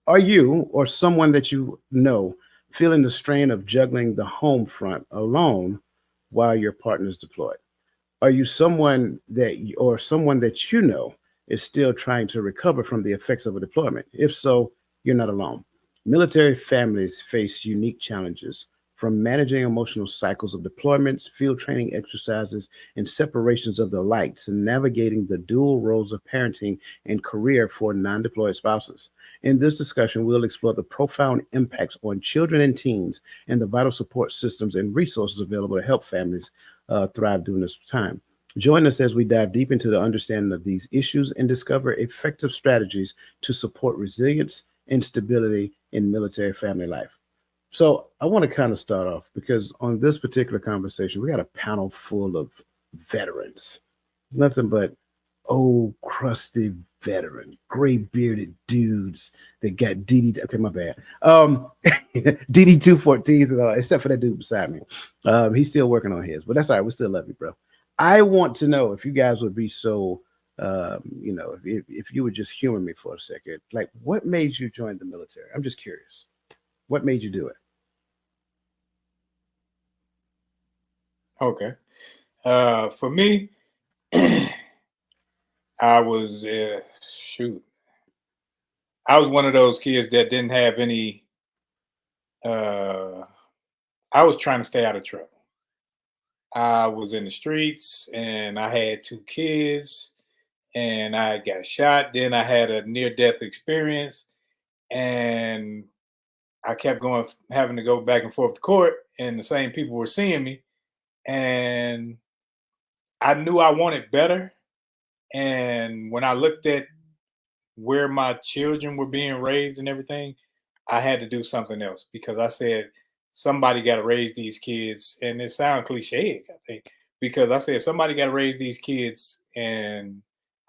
Are you or someone that you know feeling the strain of juggling the home front alone while your partner is deployed? Are you someone or someone that you know is still trying to recover from the effects of a deployment? If so, you're not alone. Military families face unique challenges from managing emotional cycles of deployments, field training exercises, and separations of the like to navigating the dual roles of parenting and career for non deployed spouses. In this discussion, we'll explore the profound impacts on children and teens and the vital support systems and resources available to help families thrive during this time. Join us as we dive deep into the understanding of these issues and discover effective strategies to support resilience and stability in military family life. So, I want to kind of start off because on this particular conversation, we got a panel full of veterans, nothing but old, crusty veteran, gray bearded dudes that got DD. Okay, my bad. DD 214s and all, except for that dude beside me. He's still working on his, but that's all right. We still love you, bro. I want to know if you guys would be so, if you would just humor me for a second. Like, what made you join the military? I'm just curious. What made you do it? Okay. For me, I was shoot. I was one of those kids that didn't have any. Uh, I was trying to stay out of trouble. I was in the streets, and I had two kids, and I got shot. Then I had a near-death experience, and I kept going, having to go back and forth to court, and the same people were seeing me, and I knew I wanted better. And when I looked at where my children were being raised and everything, I had to do something else because I said somebody got to raise these kids, and it sounds cliche, I think, because I said somebody got to raise these kids, and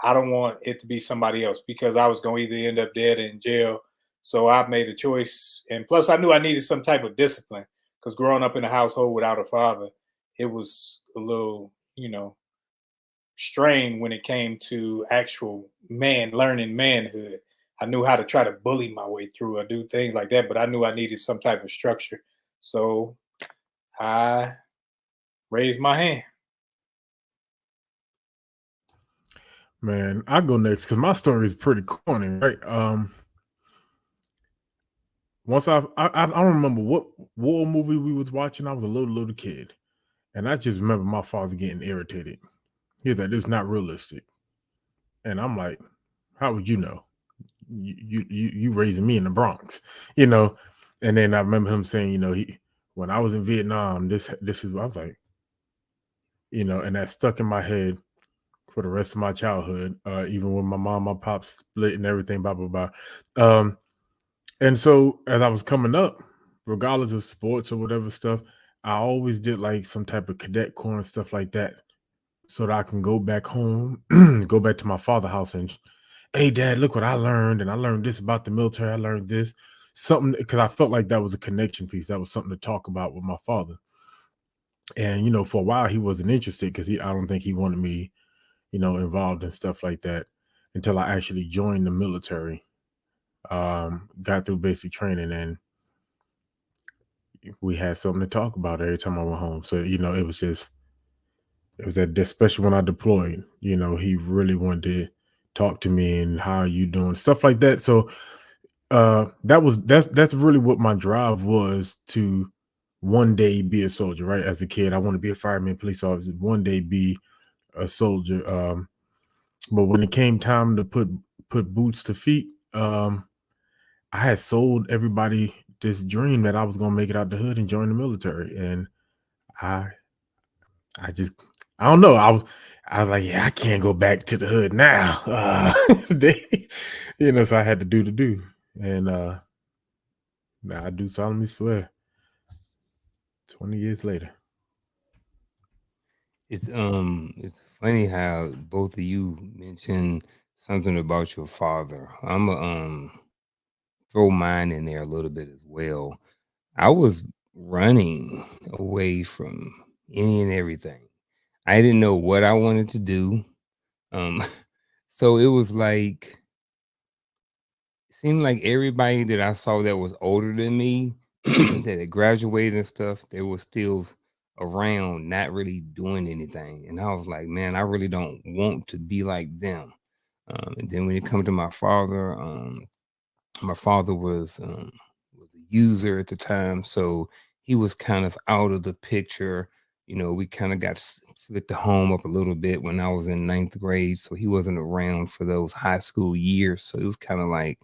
I don't want it to be somebody else because I was going to either end up dead or in jail. So I made a choice, and plus I knew I needed some type of discipline because growing up in a household without a father, it was a little, strain when it came to actual man learning manhood. I knew how to try to bully my way through or do things like that, but I knew I needed some type of structure. So I raised my hand. Man, I go next because my story is pretty corny, right? Once I don't remember what war movie we was watching. I was a little kid, and I just remember my father getting irritated. He's like, "This is not realistic," and I'm like, "How would you know? You raising me in the Bronx, you know?" And then I remember him saying, he when I was in Vietnam, this is what I was like, and that stuck in my head for the rest of my childhood. Even when my mom, my pops split and everything, blah blah blah. Um, And so as I was coming up, regardless of sports or whatever stuff, I always did like some type of cadet corps and stuff like that so that I can go back home, go back to my father house and hey dad, look what I learned. And I learned this about the military. I learned this. Something because I felt like that was a connection piece. That was something to talk about with my father. And for a while he wasn't interested because I don't think he wanted me, involved in stuff like that until I actually joined the military. Got through basic training and we had something to talk about every time I went home. So, it was that, especially when I deployed, he really wanted to talk to me and how are you doing, stuff like that. So, that's really what my drive was to one day be a soldier, right? As a kid, I want to be a fireman, police officer, one day be a soldier. But when it came time to put boots to feet, I had sold everybody this dream that I was gonna make it out the hood and join the military, and I I just I don't know. I was like, yeah, I can't go back to the hood now. They, so I had to do the do, and I do solemnly swear. 20 years later, It's funny how both of you mentioned something about your father. I'm a throw mine in there a little bit as well. I was running away from any and everything. I didn't know what I wanted to do. Um so it was like seemed like everybody that I saw that was older than me, that had graduated and stuff, they were still around, not really doing anything. And I was like, man, I really don't want to be like them. And then when it comes to my father was a user at the time, so he was kind of out of the picture. We kind of got split the home up a little bit when I was in ninth grade, so he wasn't around for those high school years. So it was kind of like,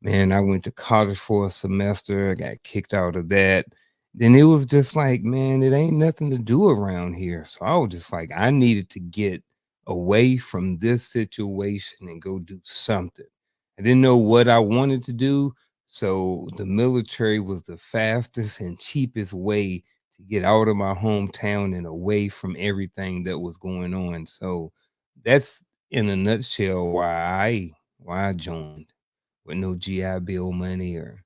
man, I went to college for a semester, I got kicked out of that. Then it was just like, man, it ain't nothing to do around here. So I was just like, I needed to get away from this situation and go do something. I didn't know what I wanted to do. So the military was the fastest and cheapest way to get out of my hometown and away from everything that was going on. So that's in a nutshell why I joined, with no GI Bill money or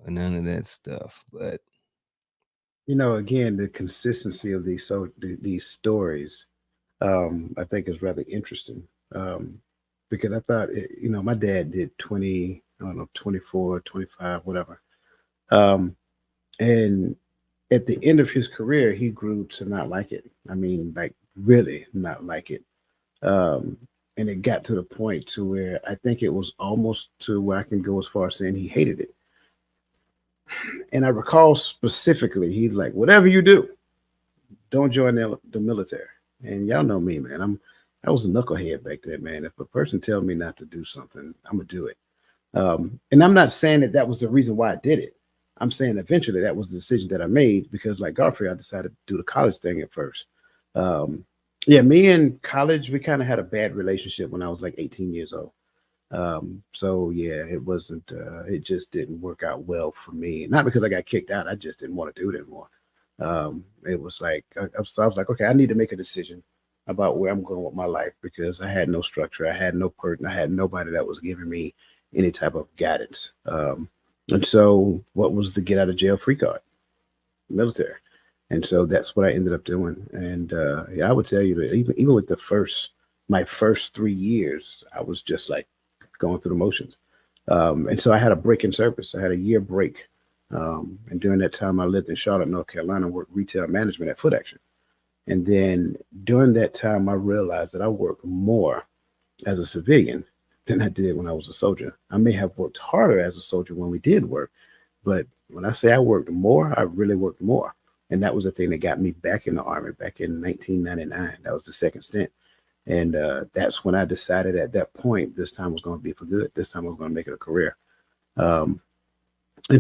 none of that stuff. But Again, the consistency of these stories, I think is rather interesting. Because I thought, my dad did 20, I don't know, 24, 25, whatever. And at the end of his career, he grew to not like it. I mean, like really not like it. Um, and it got to the point to where I think it was almost to where I can go as far as saying he hated it. And I recall specifically, he's like, whatever you do, don't join the military. And y'all know me, man. I was a knucklehead back then, man. If a person tells me not to do something, I'm gonna do it. And I'm not saying that was the reason why I did it. I'm saying eventually that was the decision that I made because, like Godfrey, I decided to do the college thing at first. Yeah, me and college, we kind of had a bad relationship when I was like 18 years old. So yeah, it just didn't work out well for me. Not because I got kicked out, I just didn't want to do it anymore. It was like, so I was like, okay, I need to make a decision about where I'm going with my life because I had no structure, I had no person, I had nobody that was giving me any type of guidance. And so what was the get out of jail free card? Military. And so that's what I ended up doing. And yeah, I would tell you that even with my first 3 years, I was just like going through the motions. And so I had a break in service. I had a year break. And during that time, I lived in Charlotte, North Carolina, worked retail management at Foot Action. And then during that time, I realized that I worked more as a civilian than I did when I was a soldier. I may have worked harder as a soldier when we did work, but when I say I worked more, I really worked more. And that was the thing that got me back in the Army back in 1999. That was the second stint. And that's when I decided at that point, this time was going to be for good. This time I was going to make it a career. And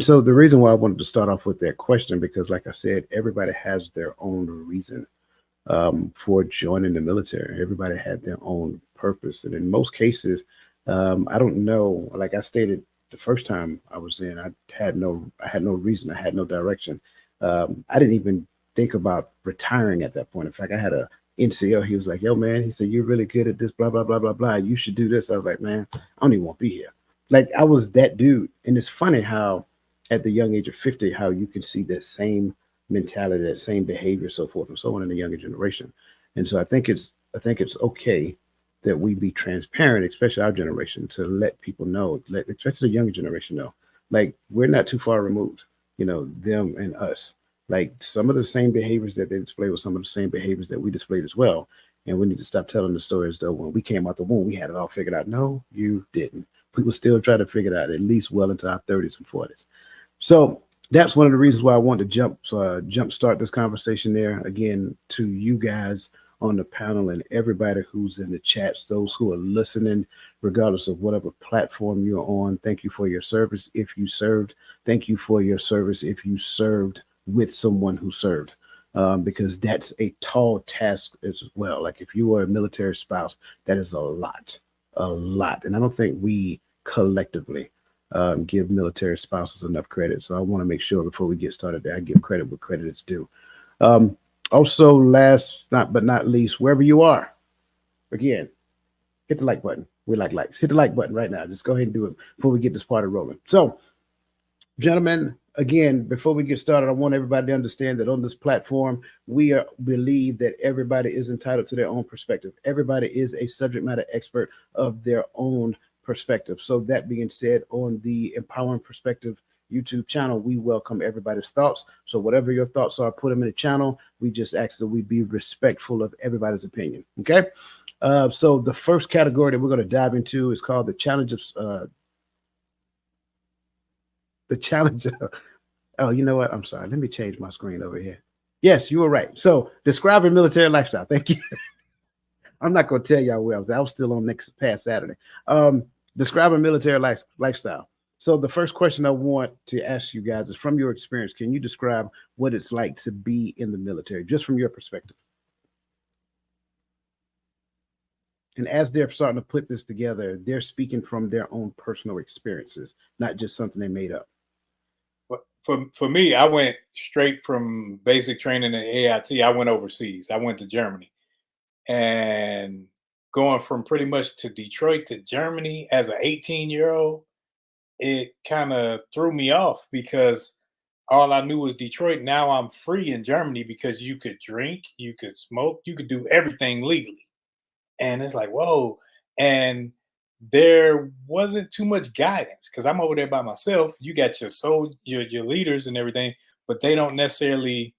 so the reason why I wanted to start off with that question, because like I said, everybody has their own reason for joining the military. Everybody had their own purpose. And in most cases, I don't know, like I stated the first time I was in, I had no reason. I had no direction. I didn't even think about retiring at that point. In fact, I had a NCO. He was like, yo, man, he said, you're really good at this, blah, blah, blah, blah, blah. You should do this. I was like, man, I don't even want to be here. Like I was that dude. And it's funny how at the young age of 50, how you can see that same mentality, that same behavior, so forth and so on in the younger generation. And so I think it's okay that we be transparent, especially our generation, to let people know, especially the younger generation know, like we're not too far removed, them and us. Like some of the same behaviors that they display were some of the same behaviors that we displayed as well. And we need to stop telling the stories though when we came out the womb, we had it all figured out. No, you didn't. People still try to figure it out at least well into our 30s and 40s. So that's one of the reasons why I wanted to jump start this conversation there. Again, to you guys on the panel and everybody who's in the chats, those who are listening, regardless of whatever platform you're on, thank you for your service. If you served, thank you for your service. If you served with someone who served, because that's a tall task as well. Like if you are a military spouse, that is a lot. And I don't think we collectively give military spouses enough credit. So I want to make sure before we get started that I give credit where credit is due. Also, last but not least, wherever you are, again, hit the like button. We like likes. Hit the like button right now. Just go ahead and do it before we get this party rolling. So, gentlemen, again, before we get started, I want everybody to understand that on this platform, we believe that everybody is entitled to their own perspective. Everybody is a subject matter expert of their own perspective. So that being said, on the Empowering Perspective YouTube channel, we welcome everybody's thoughts. So whatever your thoughts are, put them in the channel. We just ask that we be respectful of everybody's opinion. Okay. So the first category that we're going to dive into is called the challenge of oh, you know what? I'm sorry. Let me change my screen over here. Yes, you were right. So describe a military lifestyle. Thank you. I'm not going to tell y'all where I was. I was still on next past Saturday. Describe a military lifestyle. So the first question I want to ask you guys is, from your experience, can you describe what it's like to be in the military, just from your perspective? And as they're starting to put this together, they're speaking from their own personal experiences, not just something they made up. For me, I went straight from basic training in AIT. I went overseas. I went to Germany, and going from pretty much to Detroit to Germany as an 18-year-old, it kind of threw me off because all I knew was Detroit. Now I'm free in Germany because you could drink, you could smoke, you could do everything legally. And it's like, whoa. And there wasn't too much guidance because I'm over there by myself. You got your leaders and everything, but they don't necessarily,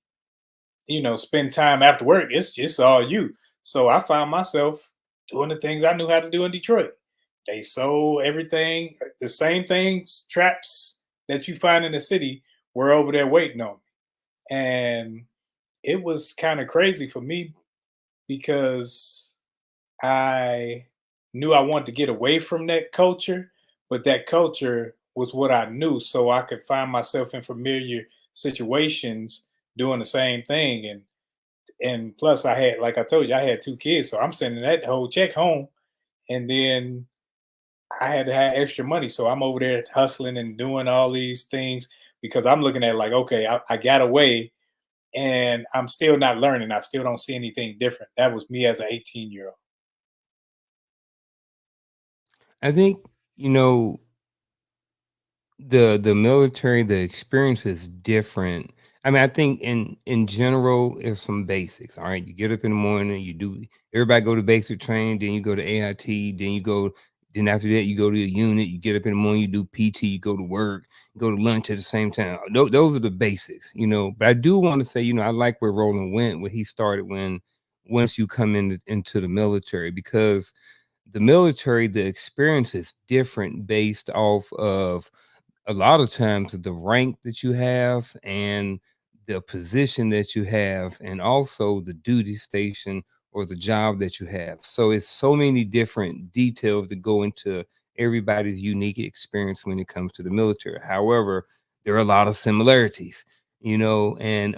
spend time after work. It's just all you. So I found myself doing the things I knew how to do in Detroit. They sold everything, the same things, traps that you find in the city were over there waiting on me. And it was kind of crazy for me because I knew I wanted to get away from that culture, but that culture was what I knew. So I could find myself in familiar situations doing the same thing. And plus I had, like I told you, I had 2 kids. So I'm sending that whole check home. And then I had to have extra money. So I'm over there hustling and doing all these things because I'm looking at like, okay, I got away and I'm still not learning. I still don't see anything different. That was me as an 18-year-old. I think, you know, the military, the experience is different. I mean, I think in general, it's some basics. All right, you get up in the morning, you do. Everybody go to basic training, then you go to AIT, then you go. Then after that, you go to a unit. You get up in the morning, you do PT, you go to work, you go to lunch at the same time. Those are the basics, you know. But I do want to say, you know, I like where Roland went, where he started when once you come into the military, because the military, the experience is different based off of a lot of times the rank that you have and the position that you have, and also the duty station or the job that you have. So it's so many different details that go into everybody's unique experience when it comes to the military. However, there are a lot of similarities, you know, and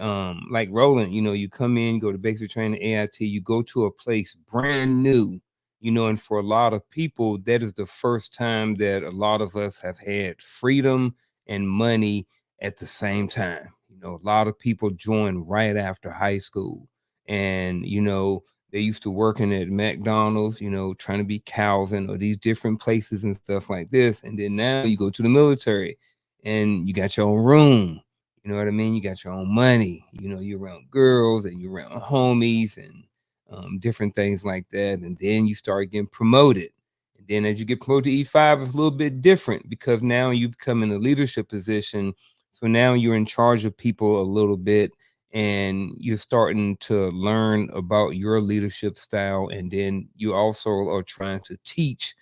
like Roland, you know, you come in, go to basic training, AIT, you go to a place brand new, you know, and for a lot of people, that is the first time that a lot of us have had freedom and money at the same time. You know, a lot of people joined right after high school, and you know, they used to working at McDonald's, you know, trying to be Calvin or these different places and stuff like this. And then now you go to the military and you got your own room. You know what I mean? You got your own money. You know, you're around girls and you're around homies and different things like that. And then you start getting promoted. And then as you get promoted to E5, it's a little bit different because now you become in a leadership position. So now you're in charge of people a little bit and you're starting to learn about your leadership style. And then you also are trying to teach,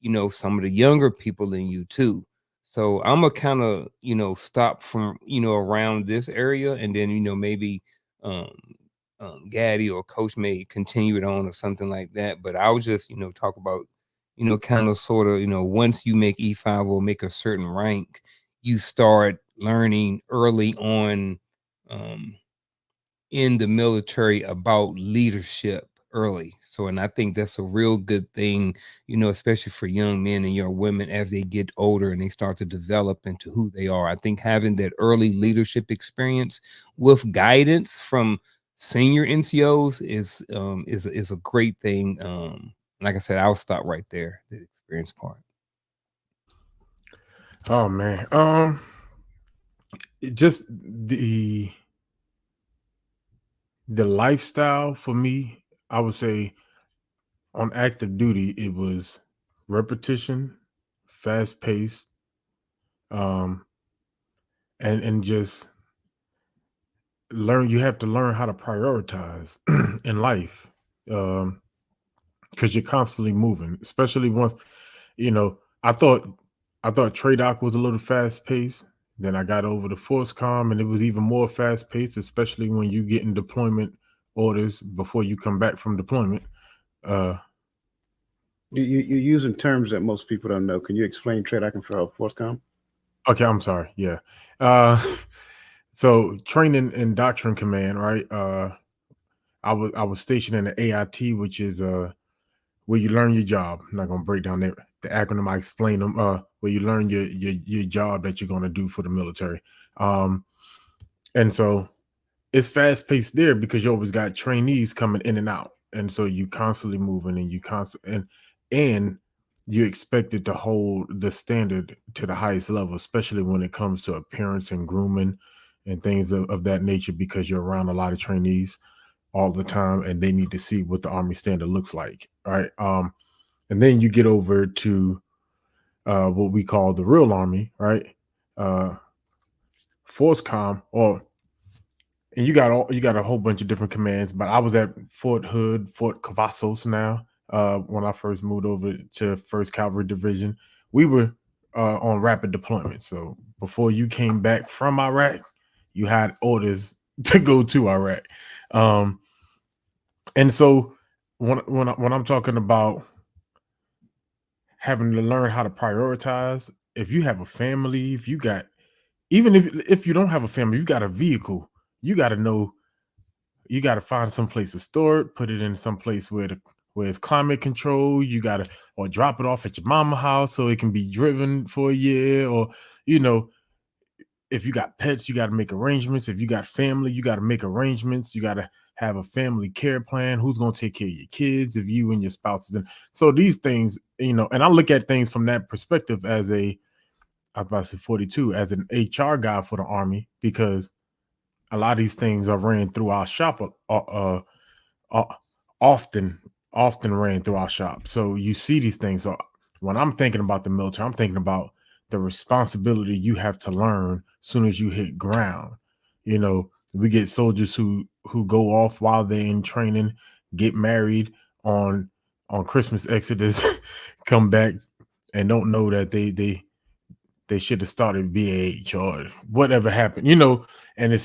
you know, some of the younger people in you too. So I'm gonna kind of, you know, stop from, you know, around this area and then, you know, maybe um Gaddy or Coach may continue it on or something like that. But I'll just, you know, talk about, you know, kind of sort of, you know, once you make E5 or make a certain rank, you start learning early on um, in the military about leadership early. So, and I think that's a real good thing, you know, especially for young men and young women as they get older and they start to develop into who they are. I think having that early leadership experience with guidance from senior NCOs is a great thing. Like I said, I'll stop right there. The experience part. Oh man. Just the lifestyle for me, I would say on active duty, it was repetition, fast paced, and just learn. You have to learn how to prioritize in life, because you're constantly moving. Especially once, you know, I thought Tradoc was a little fast paced. Then I got over to Forcecom, and it was even more fast paced, especially when you get in deployment orders before you come back from deployment. Uh, You're using terms that most people don't know. Can you explain trade I can for Forcecom? okay, I'm sorry. Yeah. Uh, so training and doctrine command, right? I was stationed in the AIT, which is where you learn your job. I'm not gonna break down the acronym. I explain them. Where you learn your job that you're gonna do for the military. And so it's fast paced there because you always got trainees coming in and out, and so you constantly moving, and and you expected to hold the standard to the highest level, especially when it comes to appearance and grooming and things of that nature, because you're around a lot of trainees all the time, and they need to see what the Army standard looks like, right? And then you get over to what we call the real Army, right? Forcecom, and you got a whole bunch of different commands, but I was at Fort Hood, Fort Cavazos now. When I first moved over to First Cavalry Division, we were on rapid deployment. So before you came back from Iraq, you had orders to go to Iraq. And so when I'm talking about having to learn how to prioritize, if you have a family, if you got, even if you don't have a family, you got a vehicle, you got to know, you got to find some place to store it, put it in some place where it's climate control. You got to, or drop it off at your mama house so it can be driven for a year, or you know, if you got pets, you got to make arrangements. If you got family, you got to make arrangements. You got to have a family care plan. Who's going to take care of your kids if you and your spouses? And so these things, you know, and I look at things from that perspective as I was about to say 42, as an HR guy for the Army, because a lot of these things are ran through our shop, often ran through our shop. So you see these things. So when I'm thinking about the military, I'm thinking about the responsibility you have to learn as soon as you hit ground. You know, we get soldiers who go off while they're in training, get married on Christmas Exodus, come back and don't know that they should have started BAH or whatever happened, you know. And and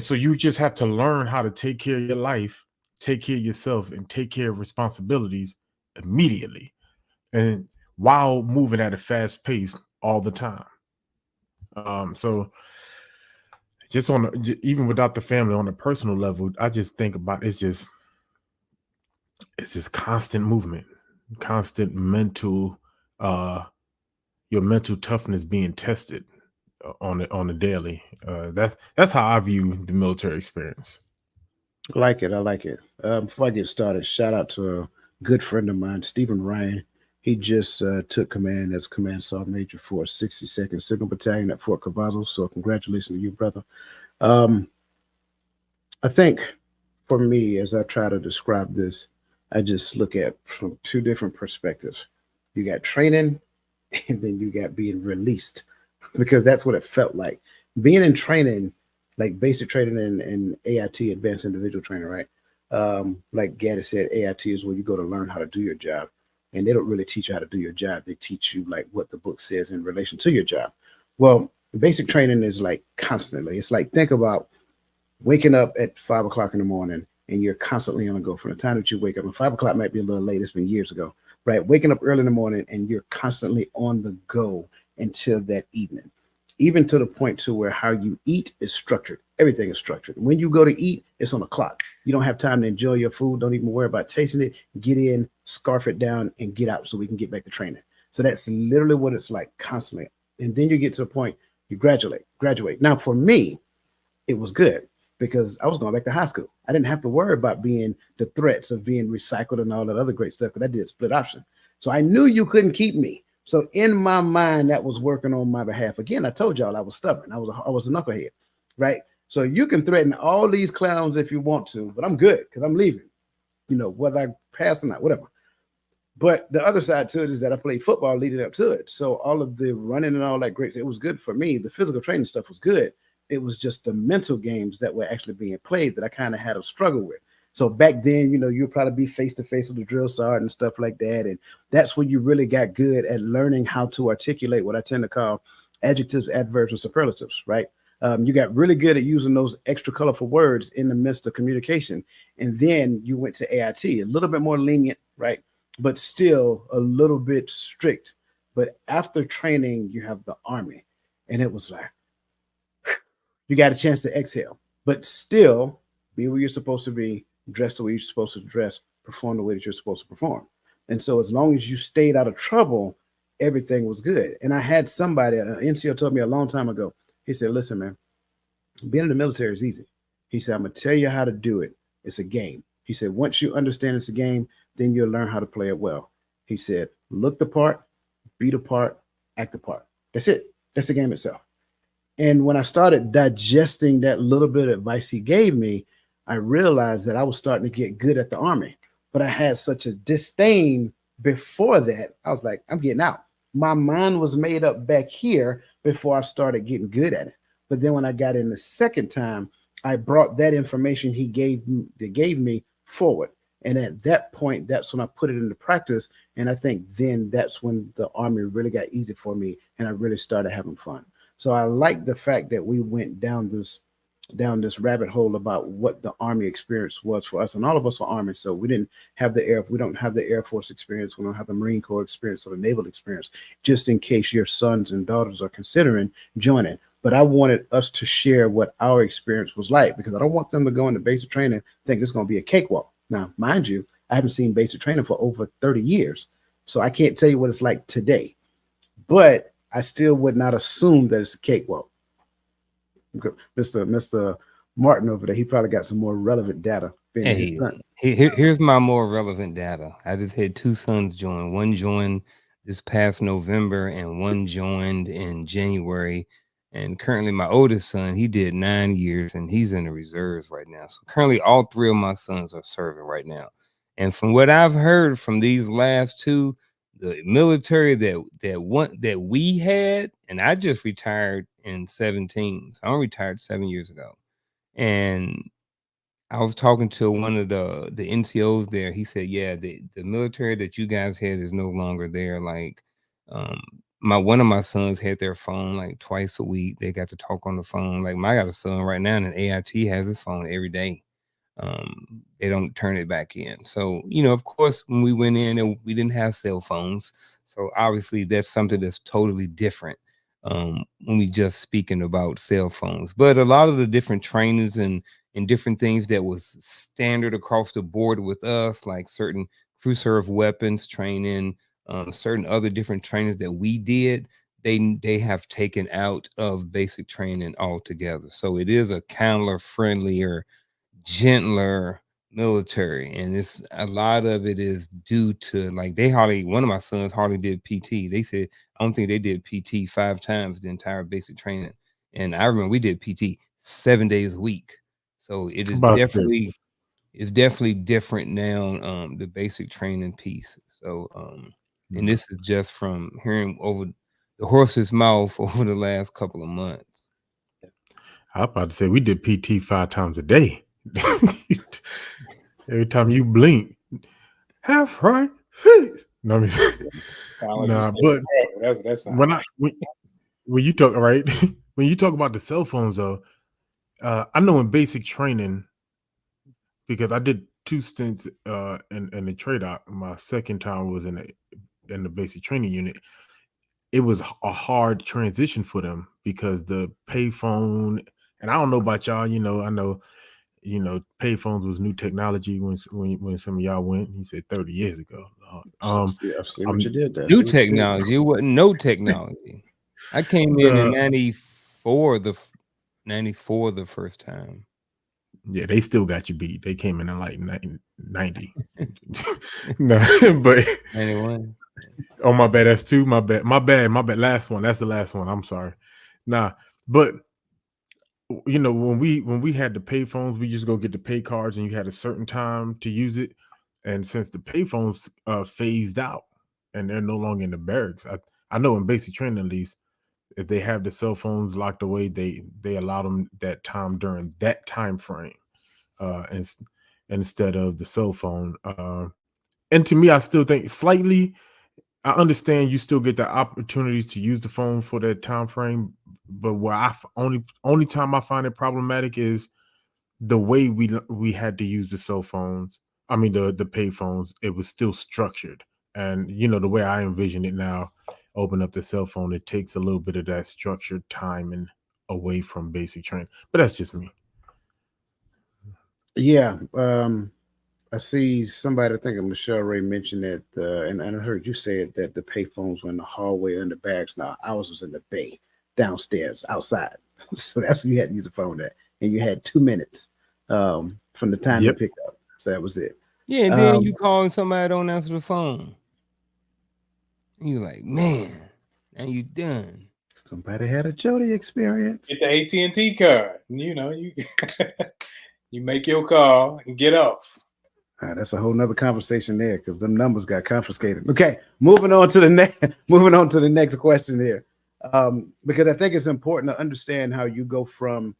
so you just have to learn how to take care of your life, take care of yourself, and take care of responsibilities immediately, and while moving at a fast pace all the time. So just even without the family, on a personal level, I just think about it's just constant movement, constant mental, your mental toughness being tested on a daily. That's how I view the military experience. I like it. I like it. Before I get started, shout out to a good friend of mine, Stephen Ryan. He just took command as Command Sergeant Major for 62nd Signal Battalion at Fort Cavazos. So congratulations to you, brother. I think for me, as I try to describe this, I just look at from two different perspectives. You got training, and then you got being released, because that's what it felt like. Being in training, like basic training and AIT, Advanced Individual Training, right? Like Gaddy said, AIT is where you go to learn how to do your job. And they don't really teach you how to do your job. They teach you like what the book says in relation to your job. Well, basic training is like constantly. It's like, think about waking up at 5 o'clock in the morning and you're constantly on the go from the time that you wake up. And 5 o'clock might be a little late. It's been years ago, right? Waking up early in the morning and you're constantly on the go until that evening, even to the point to where how you eat is structured. Everything is structured. When you go to eat, it's on the clock. You don't have time to enjoy your food. Don't even worry about tasting it. Get in, scarf it down, and get out so we can get back to training. So that's literally what it's like constantly. And then you get to the point you graduate. Now, for me, it was good because I was going back to high school. I didn't have to worry about being the threats of being recycled and all that other great stuff, because I did split option. So I knew you couldn't keep me. So in my mind, that was working on my behalf. Again, I told y'all I was stubborn. I was a knucklehead, right? So you can threaten all these clowns if you want to, but I'm good because I'm leaving, you know, whether I pass or not, whatever. But the other side to it is that I played football leading up to it. So all of the running and all that great, it was good for me. The physical training stuff was good. It was just the mental games that were actually being played that I kind of had a struggle with. So back then, you'd probably be face to face with the drill sergeant and stuff like that. And that's when you really got good at learning how to articulate what I tend to call adjectives, adverbs, and superlatives, right? You got really good at using those extra colorful words in the midst of communication. And then you went to AIT, a little bit more lenient, right? But still a little bit strict. But after training, you have the Army. And it was like, you got a chance to exhale, but still be where you're supposed to be, dress the way you're supposed to dress, perform the way that you're supposed to perform. And so as long as you stayed out of trouble, everything was good. And I had somebody, an NCO told me a long time ago, he said, listen, man, being in the military is easy. He said, I'm going to tell you how to do it. It's a game. He said, once you understand it's a game, then you'll learn how to play it well. He said, look the part, be the part, act the part. That's it. That's the game itself. And when I started digesting that little bit of advice he gave me, I realized that I was starting to get good at the Army. But I had such a disdain before that. I was like, I'm getting out. My mind was made up back here before I started getting good at it. But then when I got in the second time, I brought that information he gave me forward. And at that point, that's when I put it into practice. And I think then that's when the Army really got easy for me and I really started having fun. So I like the fact that we went down this rabbit hole about what the Army experience was for us. And all of us were Army. So we don't have the Air Force experience. We don't have the Marine Corps experience or the Naval experience, just in case your sons and daughters are considering joining. But I wanted us to share what our experience was like, because I don't want them to go into basic training think it's going to be a cakewalk. Now, mind you, I haven't seen basic training for over 30 years. So I can't tell you what it's like today. But I still would not assume that it's a cakewalk. Mr. Martin over there, he probably got some more relevant data. Hey, here's my more relevant data. I just had 2 sons join. One joined this past November and one joined in January. And currently my oldest son, he did 9 years and he's in the reserves right now. So currently all 3 of my sons are serving right now. And from what I've heard from these last 2, the military that we had, and I just retired in 17. So I retired 7 years ago. And I was talking to one of the NCOs there. He said, yeah, the military that you guys had is no longer there. Like one of my sons had their phone like twice a week. They got to talk on the phone. Like I got a son right now, and AIT has his phone every day. They don't turn it back in. So, of course, when we went in and we didn't have cell phones. So obviously that's something that's totally different when we just speaking about cell phones. But a lot of the different trainings and different things that was standard across the board with us, like certain crew serve weapons training, certain other different trainings that we did, they have taken out of basic training altogether. So it is a kindler, friendlier, gentler military, and it's a lot of it is due to like one of my sons hardly did PT. They said I don't think they did PT 5 times the entire basic training, and I remember we did PT 7 days a week. So it is definitely different now, the basic training piece. So and this is just from hearing over the horse's mouth over the last couple of months. I was about to say we did PT 5 times a day. Every time you blink, half right, face. No, but when you talk right, when you talk about the cell phones, though, I know in basic training, because I did 2 stints in the trade out. My second time was in the basic training unit. It was a hard transition for them because the payphone, and I don't know about y'all, I know. Payphones was new technology when some of y'all went. You said 30 years ago. See what you did there. New technology. It wasn't no technology. I came in 94 the first time. Yeah, they still got you beat. They came in like 90. No, but 91. Oh, my bad. That's 2. My bad. Last one. That's the last one. I'm sorry. Nah, but when we had the pay phones, we just go get the pay cards and you had a certain time to use it. And since the payphones phased out and they're no longer in the barracks, I know in basic training at least, if they have the cell phones locked away, they allow them that time during that time frame, instead of the cell phone. And to me, I still think slightly. I understand you still get the opportunities to use the phone for that time frame, but where only time I find it problematic is the way we had to use the cell phones. I mean the pay phones. It was still structured, and the way I envision it now, open up the cell phone, it takes a little bit of that structured time and away from basic training. But that's just me. Yeah. I see somebody, I think of Michelle Ray mentioned that, and I heard you say it, that the payphones were in the hallway in the barracks. Now, ours was in the bay, downstairs, outside. So that's what you had to use the phone at. And you had 2 minutes from the time Yep. to pick up. So that was it. Yeah, and then you calling somebody, don't answer the phone. You like, man, now you done. Somebody had a Jody experience. Get the AT&T card. You you make your call and get off. That's a whole nother conversation there because them numbers got confiscated. Okay, moving on to the next question here, because I think it's important to understand how you go from,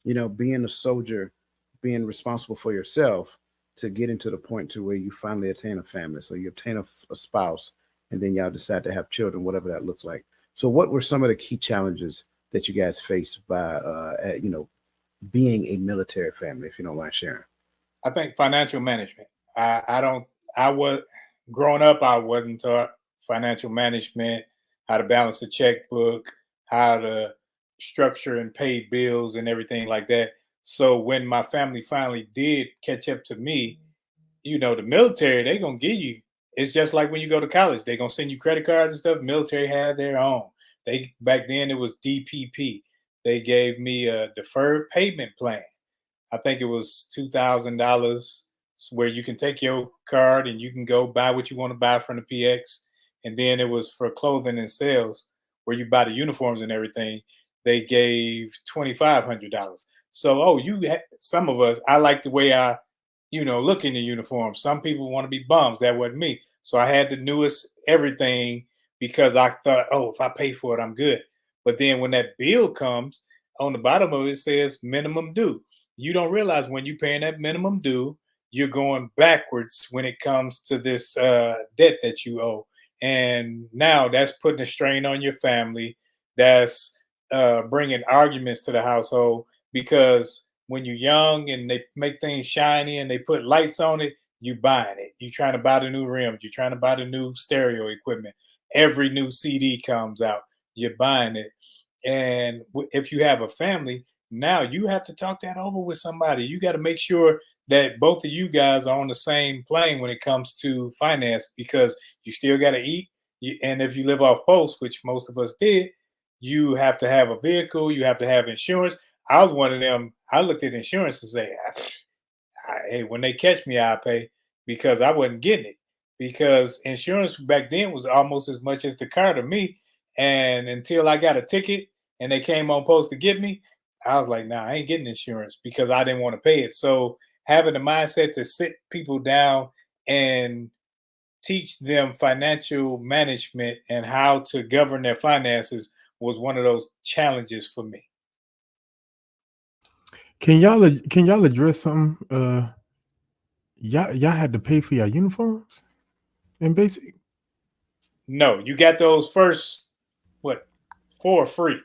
being a soldier, being responsible for yourself, to getting to the point to where you finally attain a family. So you obtain a spouse, and then y'all decide to have children, whatever that looks like. So what were some of the key challenges that you guys faced by, being a military family, if you don't mind sharing? I think financial management. Growing up, I wasn't taught financial management, how to balance a checkbook, how to structure and pay bills and everything like that. So when my family finally did catch up to me, the military, they're going to give you, it's just like when you go to college, they're going to send you credit cards and stuff. Military had their own. Back then it was DPP. They gave me a deferred payment plan. I think it was $2,000, where you can take your card and you can go buy what you want to buy from the PX. And then it was for clothing and sales, where you buy the uniforms and everything. They gave $2,500. So, some of us, I like the way I, look in the uniform. Some people want to be bums. That wasn't me. So I had the newest everything because I thought, if I pay for it, I'm good. But then when that bill comes, on the bottom of it says minimum due. You don't realize when you're paying that minimum due, you're going backwards when it comes to this debt that you owe. And now that's putting a strain on your family. That's bringing arguments to the household, because when you're young and they make things shiny and they put lights on it, you buying it. You're trying to buy the new rims. You're trying to buy the new stereo equipment. Every new CD comes out, you're buying it. And if you have a family, now you have to talk that over with somebody. You got to make sure that both of you guys are on the same plane when it comes to finance, because you still got to eat. And if you live off post, which most of us did, you have to have a vehicle. You have to have insurance. I was one of them. I looked at insurance and say, hey, when they catch me, I pay, because I wasn't getting it. Because insurance back then was almost as much as the car to me. And until I got a ticket and they came on post to get me, I was like, nah, I ain't getting insurance, because I didn't want to pay it. So having the mindset to sit people down and teach them financial management and how to govern their finances was one of those challenges for me. Can y'all address something? Y'all had to pay for your uniforms in basic? No, you got those first, for free.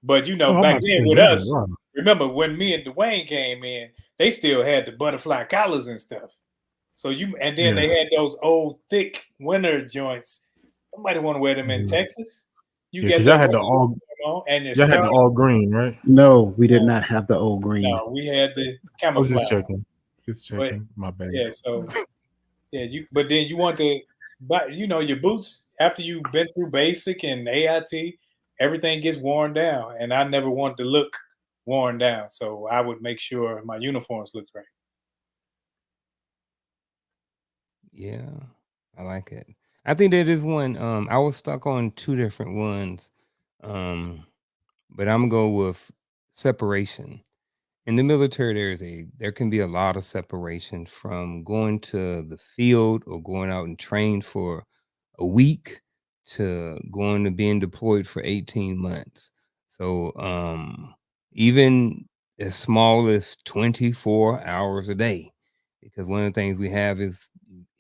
But back then with us, remember when me and Dwayne came in, they still had the butterfly collars and stuff. So they had those old thick winter joints. Nobody want to wear them in Texas. Because y'all had the all green, right? No, we did not have the old green. No, we had the I was camouflage. just checking. My bad. Yeah, so but then you want to buy, your boots after you've been through basic and AIT, everything gets worn down, and I never want to look worn down, so I would make sure my uniforms looked right. Yeah, I like it. I think that is one. I was stuck on two different ones, but I'm gonna go with separation. in the military, there can be a lot of separation from going to the field or going out and train for a week to going to being deployed for 18 months. So even as small as 24 hours a day, because one of the things we have is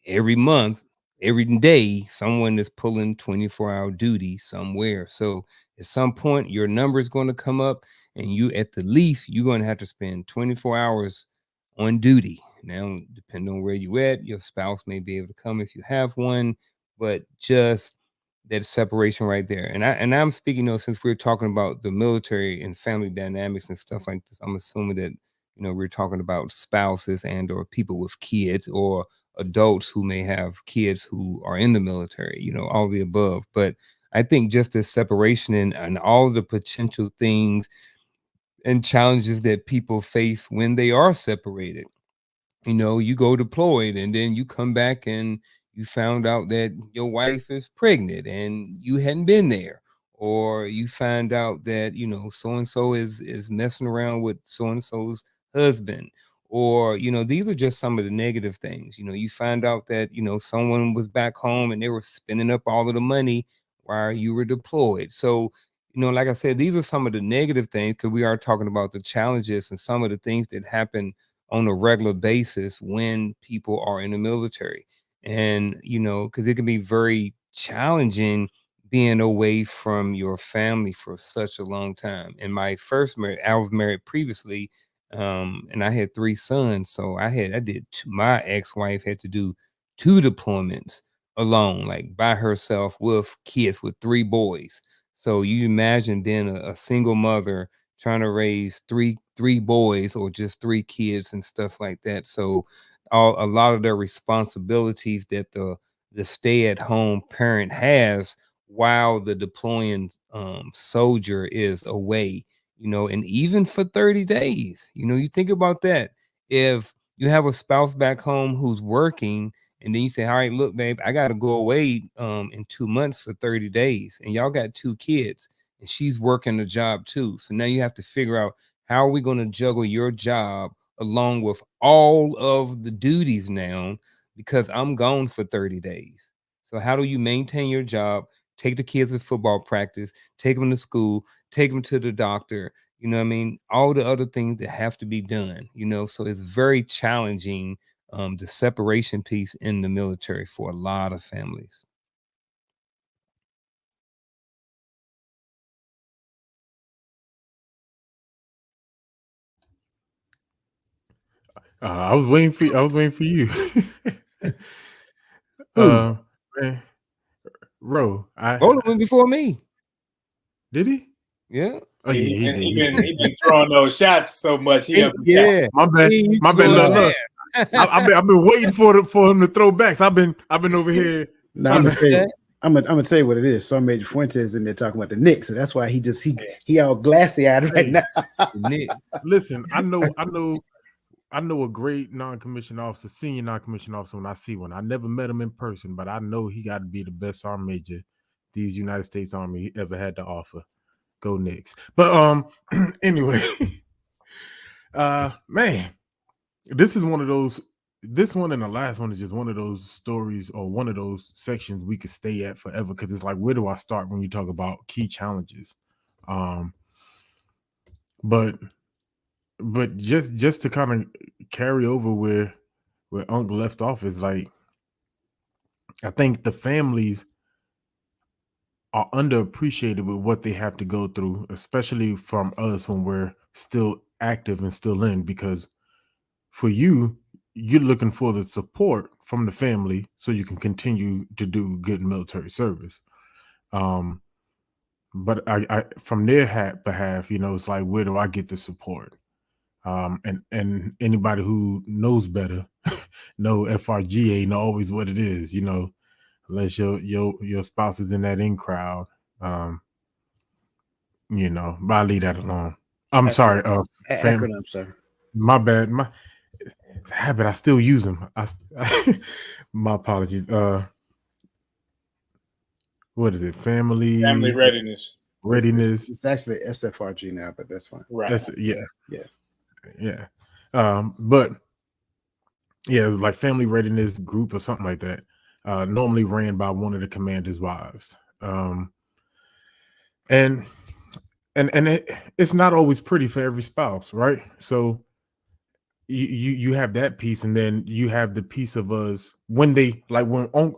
every month, every day, someone is pulling 24-hour duty somewhere. So at some point, your number is going to come up, and you, at the least, you're going to have to spend 24 hours on duty. Now, depending on where you at, your spouse may be able to come if you have one, but just that separation right there. And I'm speaking, since we're talking about the military and family dynamics and stuff like this, I'm assuming that we're talking about spouses and or people with kids or adults who may have kids who are in the military, all the above. But I think just this separation and all the potential things and challenges that people face when they are separated. You go deployed and then you come back and you found out that your wife is pregnant and you hadn't been there, or you find out that so and so is messing around with so and so's husband, or these are just some of the negative things. You find out that someone was back home and they were spending up all of the money while you were deployed. So like I said, these are some of the negative things, because we are talking about the challenges and some of the things that happen on a regular basis when people are in the military. And because it can be very challenging being away from your family for such a long time. In my first marriage, I was married previously, and I had 3 sons. So my ex-wife had to do 2 deployments alone, like by herself with kids, with 3 boys. So you imagine being a single mother trying to raise three boys or just 3 kids and stuff like that. So a lot of their responsibilities that the stay-at-home parent has while the deploying soldier is away, and even for 30 days, you think about that. If you have a spouse back home who's working, and then you say, all right, look, babe, I got to go away in 2 months for 30 days, and y'all got 2 kids, and she's working a job too. So now you have to figure out, how are we going to juggle your job along with all of the duties now, because I'm gone for 30 days. So how do you maintain your job, take the kids to football practice, take them to school, take them to the doctor, what I mean? All the other things that have to be done, so it's very challenging, the separation piece in the military for a lot of families. I was waiting for you. Who? Man, Ro, Roland went before me. did he? Yeah. Oh yeah, he did. He been throwing those shots so much. Yeah. My bad. Look. I've been waiting for him to throw backs. I've been over here. No, I'm gonna tell you what it is. So Major Fuentes in there talking about the Knicks, so that's why he all glassy eyed right now. Listen, I know a great non-commissioned officer, senior non-commissioned officer, when I see one. I never met him in person, but I know he got to be the best sergeant major these United States Army ever had to offer. Go Knicks. But anyway, man, this is one of those. This one and the last one is just one of those stories or one of those sections we could stay at forever, because it's like, where do I start when you talk about key challenges? But just to kind of carry over where Unc left off, is like, I think the families are underappreciated with what they have to go through, especially from us when we're still active and still in, because for you're looking for the support from the family so you can continue to do good military service. But I from their behalf, it's like, where do I get the support? And anybody who knows better know FRG ain't always what it is, unless your spouse is in that in crowd. But I'll leave that alone. I'm sorry, Acronym, sir. My bad. My habit, I still use them. My apologies. What is it? Family readiness. Readiness. It's actually SFRG now, but that's fine. Right. That's yeah. Yeah. Yeah. But yeah, like family readiness group or something like that. Normally ran by one of the commander's wives. And it's not always pretty for every spouse, right? So you have that piece, and then you have the piece of us when they like when on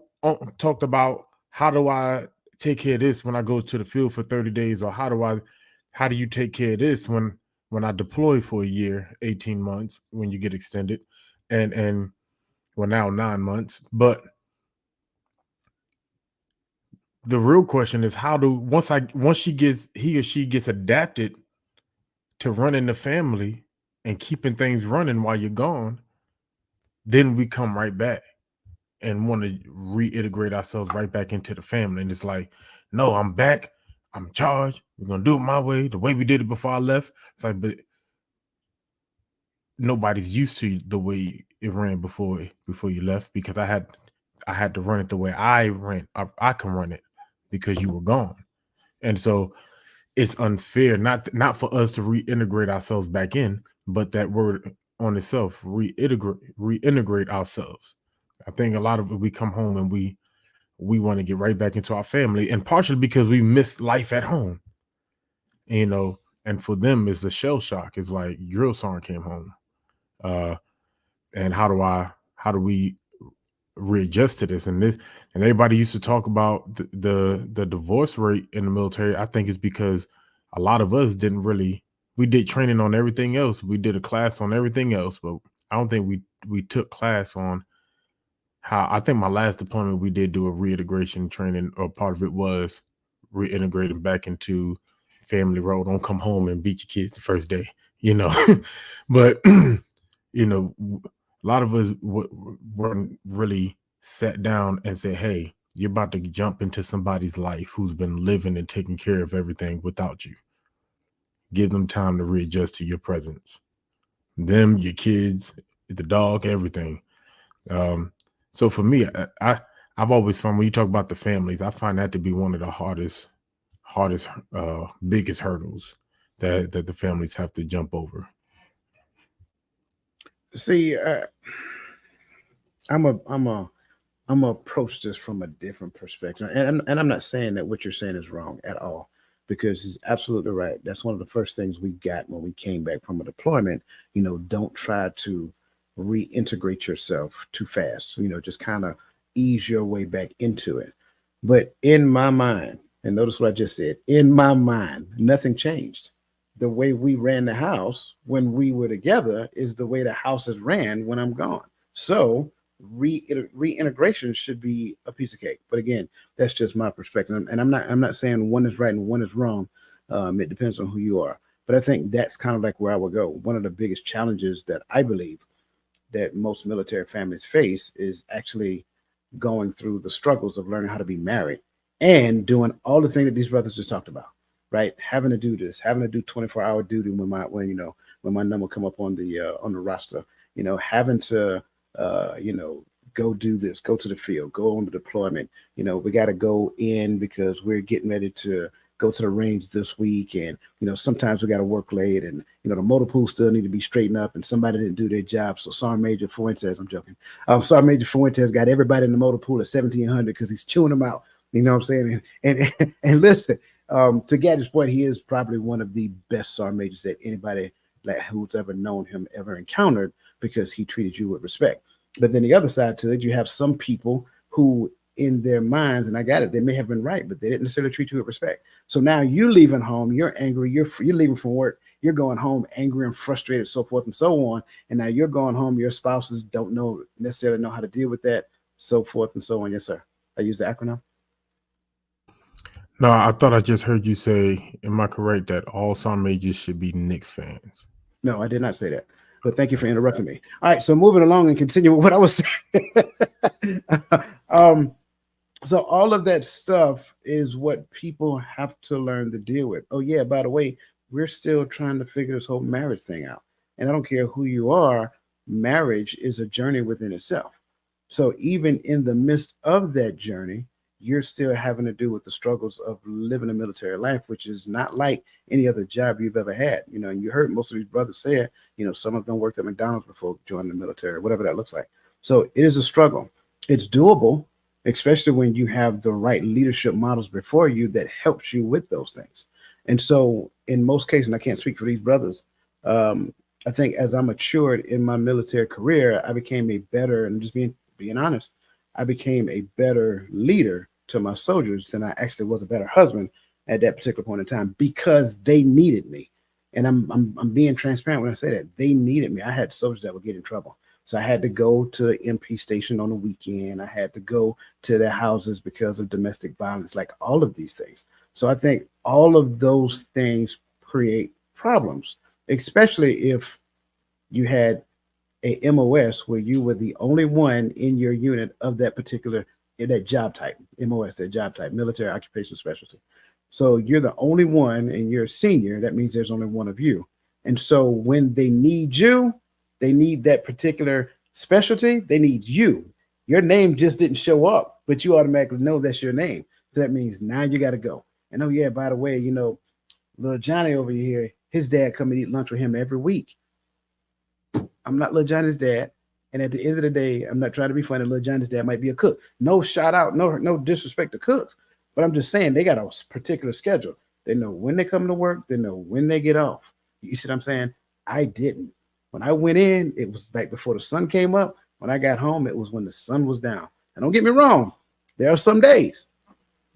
talked about how do I take care of this when I go to the field for 30 days, or how do you take care of this when I deploy for a year, 18 months when you get extended, and well now 9 months. But the real question is how do once he or she gets adapted to running the family and keeping things running while you're gone, then we come right back and want to reintegrate ourselves right back into the family. And it's like, no, I'm back. I'm in charge. We're gonna do it my way, the way we did it before I left. It's like, but nobody's used to the way it ran before you left, because I had to run it the way I ran. I can run it because you were gone. And so it's unfair not for us to reintegrate ourselves back in, but that word on itself, reintegrate ourselves. I think a lot of it, we come home and we want to get right back into our family, and partially because we miss life at home, you know. And for them, it's a shell shock. It's like drill sergeant came home, and how do we readjust to this? And everybody used to talk about the divorce rate in the military. I think it's because a lot of us didn't really, we did training on everything else, we did a class on everything else, but I don't think we took class on how. I think my last deployment we did do a reintegration training, or part of it was reintegrating back into family role. Don't come home and beat your kids the first day, you know. But you know, a lot of us weren't really sat down and said, hey, you're about to jump into somebody's life who's been living and taking care of everything without you. Give them time to readjust to your presence. Them, your kids, the dog, everything. So for me, I've always found, when you talk about the families, I find that to be one of the hardest, biggest hurdles that the families have to jump over. See, I'm gonna approach this from a different perspective, and I'm not saying that what you're saying is wrong at all, because it's absolutely right. That's one of the first things we got when we came back from a deployment. You know, don't try to reintegrate yourself too fast. You know, just kind of ease your way back into it. But in my mind, and notice what I just said, in my mind, nothing changed. The way we ran the house when we were together is the way the house is ran when I'm gone. So reintegration should be a piece of cake. But again, that's just my perspective, and I'm not saying one is right and one is wrong. It depends on who you are. But I think that's kind of like where I would go. One of the biggest challenges that I believe that most military families face is actually going through the struggles of learning how to be married and doing all the things that these brothers just talked about, right? Having to do this, having to do 24-hour duty when my number come up on the roster, having to go do this, go to the field, go on the deployment. We got to go in because we're getting ready to go to the range this week, and sometimes we got to work late, and the motor pool still need to be straightened up, and somebody didn't do their job. So Sergeant Major Fuentes, I'm joking. Sergeant Major Fuentes got everybody in the motor pool at 1700 because he's chewing them out. You know what I'm saying? And listen, to Gadget's point, he is probably one of the best sergeant majors that anybody who's ever known him ever encountered, because he treated you with respect. But then the other side to it, you have some people who, in their minds, and I got it, they may have been right, but they didn't necessarily treat you with respect. So now you leaving home, you're angry, you're leaving from work, you're going home angry and frustrated, so forth and so on. And now you're going home, your spouses don't necessarily know how to deal with that, so forth and so on. Yes, sir. I use the acronym. No, I thought I just heard you say, am I correct, that all sergeant majors should be Knicks fans? No, I did not say that. But thank you for interrupting me. All right, so moving along and continue with what I was saying. So all of that stuff is what people have to learn to deal with. Oh yeah, by the way, we're still trying to figure this whole marriage thing out. And I don't care who you are, marriage is a journey within itself. So even in the midst of that journey, you're still having to do with the struggles of living a military life, which is not like any other job you've ever had. You know, and you heard most of these brothers say it, you know, some of them worked at McDonald's before joining the military, whatever that looks like. So it is a struggle. It's doable, especially when you have the right leadership models before you that helps you with those things. And so in most cases, and I can't speak for these brothers, I think as I matured in my military career, I became a better, and just being honest, I became a better leader to my soldiers than I actually was a better husband at that particular point in time because they needed me. And I'm being transparent when I say that. They needed me. I had soldiers that would get in trouble. So I had to go to the MP station on the weekend. I had to go to their houses because of domestic violence, like all of these things. So I think all of those things create problems, especially if you had a MOS where you were the only one in your unit of that particular, in that job type, MOS, that job type, military occupational specialty. So you're the only one and you're a senior. That means there's only one of you. And so when they need you, they need that particular specialty, they need you. Your name just didn't show up, but you automatically know that's your name. So that means now you got to go. And oh yeah, by the way, you know, little Johnny over here, his dad come and eat lunch with him every week. I'm not little Johnny's dad. And at the end of the day, I'm not trying to be funny. Little Johnny's dad might be a cook. No shout out, no disrespect to cooks. But I'm just saying they got a particular schedule. They know when they come to work. They know when they get off. You see what I'm saying? I didn't. When I went in, it was back before the sun came up. When I got home, it was when the sun was down. And don't get me wrong. There are some days,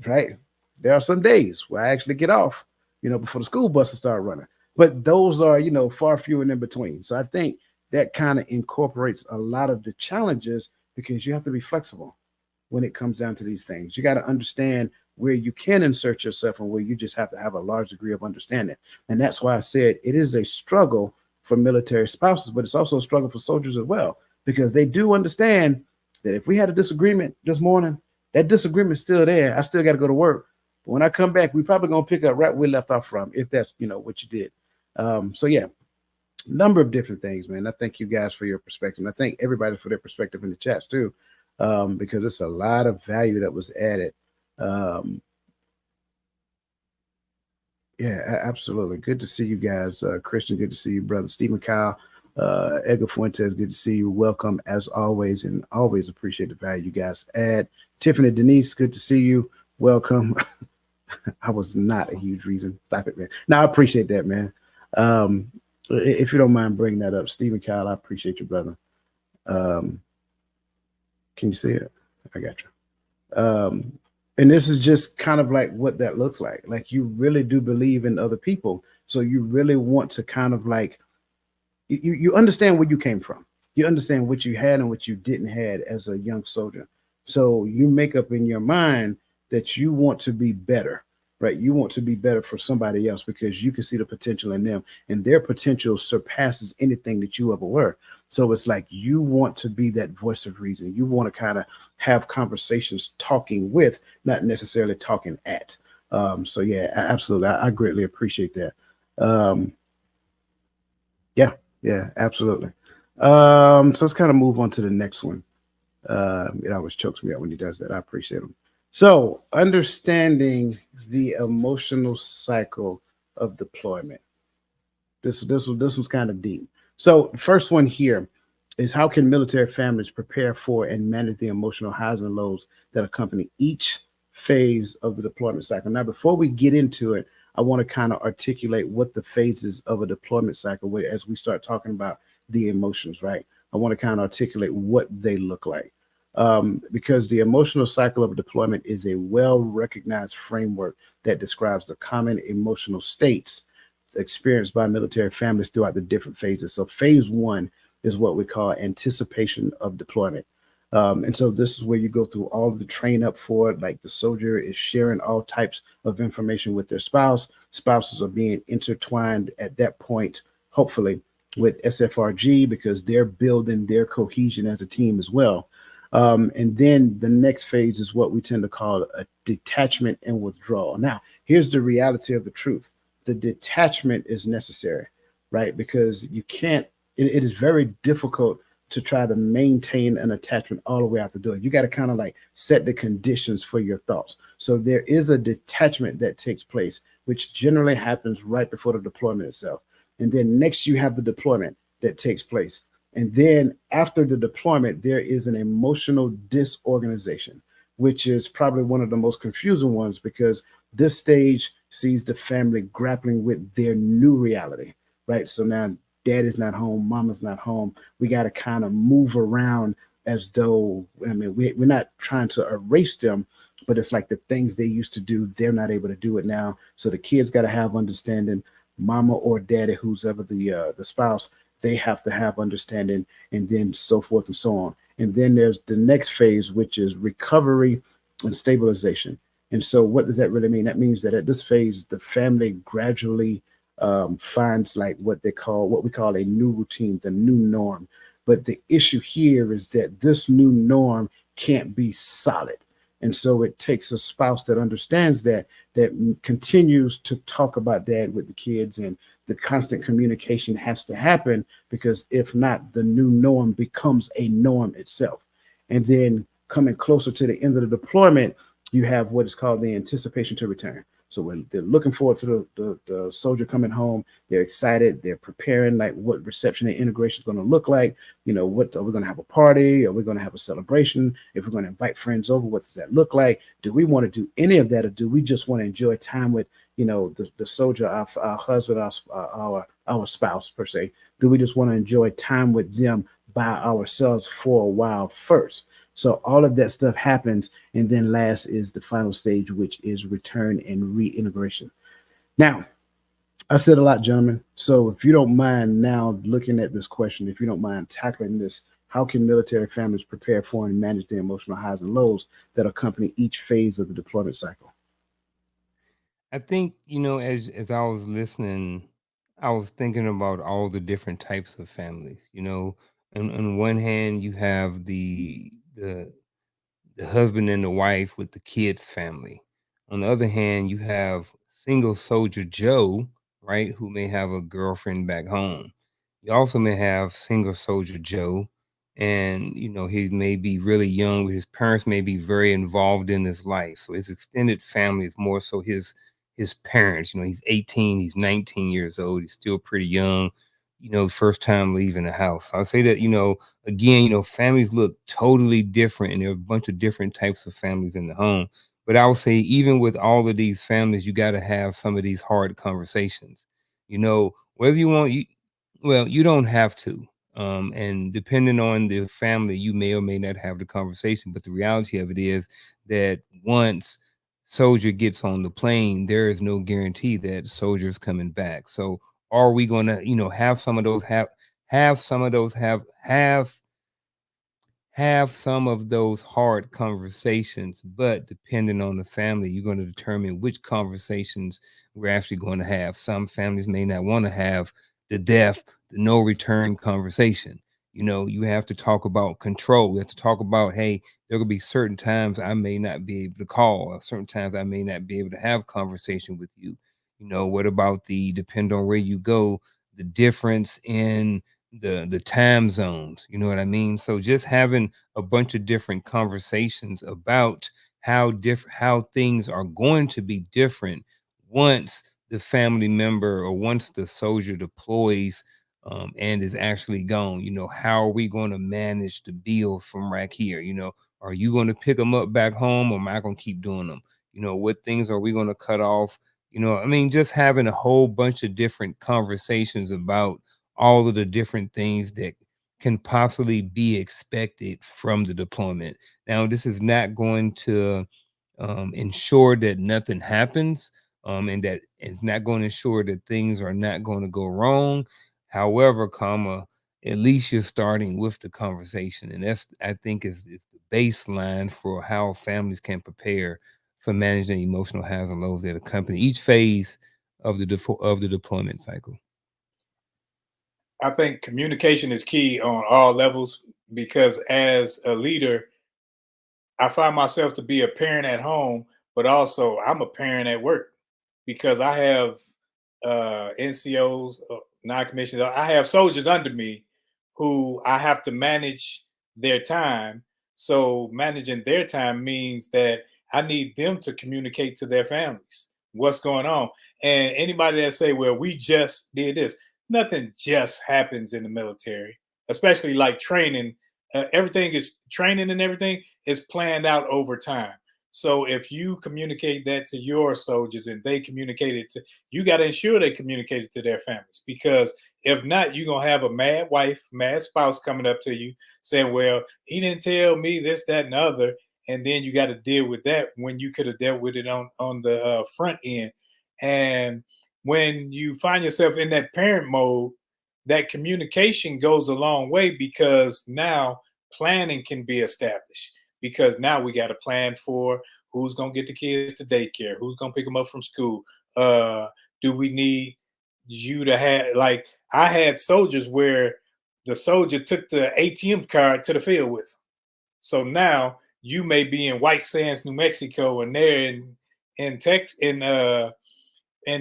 right? There are some days where I actually get off, you know, before the school buses start running. But those are, you know, far fewer and in between. So I think that kind of incorporates a lot of the challenges because you have to be flexible when it comes down to these things. You got to understand where you can insert yourself and where you just have to have a large degree of understanding. And that's why I said it is a struggle for military spouses, but it's also a struggle for soldiers as well, because they do understand that if we had a disagreement this morning, that disagreement's still there. I still got to go to work. But when I come back, we probably going to pick up right where we left off from, if that's, you know, what you did. So yeah, number of different things, man. I thank you guys for your perspective. And I thank everybody for their perspective in the chats too, because it's a lot of value that was added. Yeah, absolutely. Good to see you guys. Christian, good to see you, brother. Stephen Kyle, Edgar Fuentes, good to see you. Welcome as always, and always appreciate the value you guys add. Tiffany Denise, good to see you. Welcome. I was not a huge reason. Stop it, man. No, I appreciate that, man. If you don't mind bringing that up, Stephen Kyle, I appreciate you, brother. Can you see it? I got you. And this is just kind of like what that looks like. Like you really do believe in other people. So you really want to kind of like, you understand where you came from. You understand what you had and what you didn't had as a young soldier. So you make up in your mind that you want to be better, right? You want to be better for somebody else because you can see the potential in them and their potential surpasses anything that you ever were. So it's like you want to be that voice of reason. You want to kind of have conversations talking with, not necessarily talking at. So yeah, absolutely. I greatly appreciate that. Yeah, absolutely. So let's kind of move on to the next one. It always chokes me out when he does that. I appreciate him. So understanding the emotional cycle of deployment. This was kind of deep. So the first one here is how can military families prepare for and manage the emotional highs and lows that accompany each phase of the deployment cycle. Now, before we get into it, I want to kind of articulate what the phases of a deployment cycle were as we start talking about the emotions, right? I want to kind of articulate what they look like. Because the emotional cycle of deployment is a well-recognized framework that describes the common emotional states experienced by military families throughout the different phases. So phase one is what we call anticipation of deployment. And so this is where you go through all of the train up for it. Like the soldier is sharing all types of information with their spouse. Spouses are being intertwined at that point, hopefully, with SFRG because they're building their cohesion as a team as well. And then the next phase is what we tend to call a detachment and withdrawal. Now, here's the reality of the truth. The detachment is necessary, right? Because you can't, it is very difficult to try to maintain an attachment all the way out the door. You got to kind of like set the conditions for your thoughts. So there is a detachment that takes place, which generally happens right before the deployment itself. And then next you have the deployment that takes place. And then after the deployment, there is an emotional disorganization, which is probably one of the most confusing ones, because this stage sees the family grappling with their new reality, right? So now dad is not home, mama's not home. We got to kind of move around as though, I mean, we're not trying to erase them, but it's like the things they used to do, they're not able to do it now. So the kids got to have understanding. Mama or daddy, who's ever the spouse, they have to have understanding, and then so forth and so on. And then there's the next phase, which is recovery and stabilization. And so what does that really mean? That means that at this phase, the family gradually finds like what we call a new routine, the new norm. But the issue here is that this new norm can't be solid. And so it takes a spouse that understands that continues to talk about that with the kids, and the constant communication has to happen, because if not, the new norm becomes a norm itself. And then coming closer to the end of the deployment, you have what is called the anticipation to return. So when they're looking forward to the soldier coming home, they're excited, they're preparing like what reception and integration is going to look like. You know, what are we going to have a party? Are we going to have a celebration? If we're going to invite friends over, what does that look like? Do we want to do any of that, or do we just want to enjoy time with, you know, the soldier, our husband, our spouse per se? Do we just want to enjoy time with them by ourselves for a while first? So all of that stuff happens. And then last is the final stage, which is return and reintegration. Now, I said a lot, gentlemen. So if you don't mind now looking at this question, if you don't mind tackling this, how can military families prepare for and manage the emotional highs and lows that accompany each phase of the deployment cycle? I think, as I was listening, I was thinking about all the different types of families. And on one hand, you have the husband and the wife with the kids family. On the other hand, you have single soldier Joe, right, who may have a girlfriend back home. You also may have single soldier Joe, and he may be really young, but his parents may be very involved in his life. So his extended family is more so his parents. He's 18, he's 19 years old, he's still pretty young. First time leaving the house. So I'll say that, again, families look totally different, and there are a bunch of different types of families in the home. But I would say, even with all of these families, you got to have some of these hard conversations. Whether you want well, you don't have to. And depending on the family, you may or may not have the conversation. But the reality of it is that once soldier gets on the plane, there is no guarantee that soldier's coming back. So are we going to, have some of those have some of those have some of those hard conversations? But depending on the family, you're going to determine which conversations we're actually going to have. Some families may not want to have the no return conversation. You have to talk about control. You have to talk about, hey, there will be certain times I may not be able to call, or certain times I may not be able to have conversation with you. What about depend on where you go, the difference in the time zones, you know what I mean? So just having a bunch of different conversations about how things are going to be different once the family member, or once the soldier deploys, and is actually gone. How are we going to manage the bills from right here? Are you going to pick them up back home, or am I going to keep doing them? What things are we going to cut off? I mean, just having a whole bunch of different conversations about all of the different things that can possibly be expected from the deployment. Now, this is not going to ensure that nothing happens, and that it's not going to ensure that things are not going to go wrong. However, at least you're starting with the conversation, and that's, I think, is the baseline for how families can prepare for managing emotional highs and lows that accompany each phase of the deployment cycle. I think communication is key on all levels, because as a leader, I find myself to be a parent at home, but also I'm a parent at work, because I have NCOs, non-commissioned. I have soldiers under me who I have to manage their time. So managing their time means that I need them to communicate to their families what's going on. And anybody that say, well, we just did this, nothing just happens in the military, especially like training. Everything is training and everything is planned out over time. So if you communicate that to your soldiers and they communicate it to, you got to ensure they communicate it to their families, because if not, you're going to have a mad wife, mad spouse coming up to you saying, well, he didn't tell me this, that, and the other. And then you got to deal with that when you could have dealt with it on the front end. And when you find yourself in that parent mode, that communication goes a long way, because now planning can be established, because now we got to plan for who's going to get the kids to daycare, who's going to pick them up from school. Do we need you to have, like, I had soldiers where the soldier took the ATM card to the field with them. So now you may be in White Sands, New Mexico, and they're in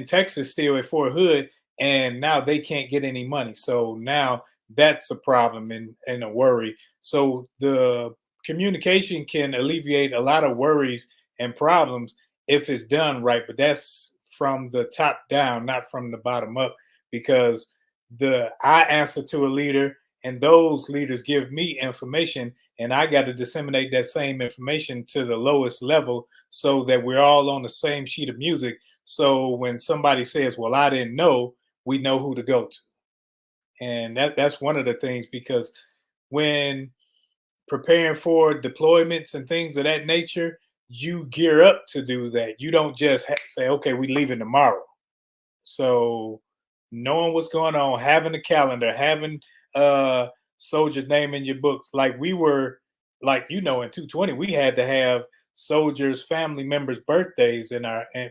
Texas still at Fort Hood, and now they can't get any money. So now that's a problem and a worry. So the communication can alleviate a lot of worries and problems if it's done right, but that's from the top down, not from the bottom up, because I answer to a leader, and those leaders give me information, and I got to disseminate that same information to the lowest level so that we're all on the same sheet of music. So when somebody says, well, I didn't know, we know who to go to. And that's one of the things, because when preparing for deployments and things of that nature, you gear up to do that. You don't just say, okay, we leaving tomorrow. So knowing what's going on, having a calendar, having soldiers' name in your books. Like we were, like, in 220, we had to have soldiers' family members' birthdays and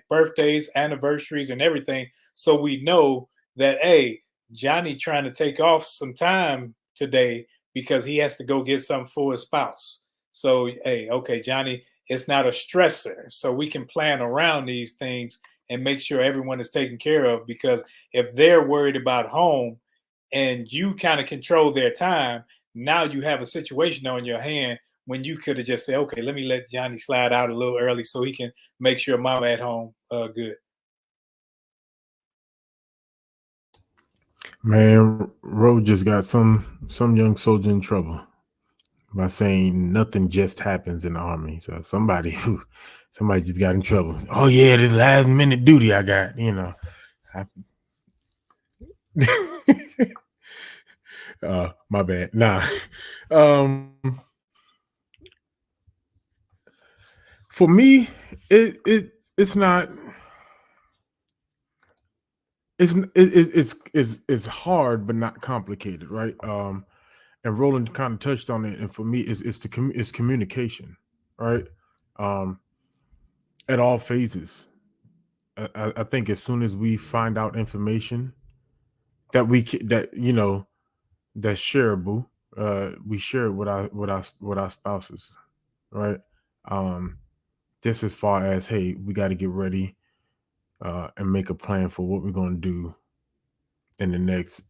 birthdays, anniversaries, and everything. So we know that, hey, Johnny trying to take off some time today because he has to go get something for his spouse. So, hey, okay, Johnny, it's not a stressor. So we can plan around these things and make sure everyone is taken care of, because if they're worried about home and you kind of control their time, now you have a situation on your hand when you could have just said, okay, let me let Johnny slide out a little early so he can make sure mama at home good. Man, Roe just got some young soldier in trouble by saying nothing just happens in the Army. So somebody just got in trouble. Oh yeah, this last minute duty I got, my bad. Nah. For me, it's not. It's hard but not complicated, right? And Roland kind of touched on it, and for me, it's communication, right? At all phases. I think as soon as we find out information that that's shareable, we share it with our spouses, right? Just as far as, hey, we got to get ready and make a plan for what we're going to do in the next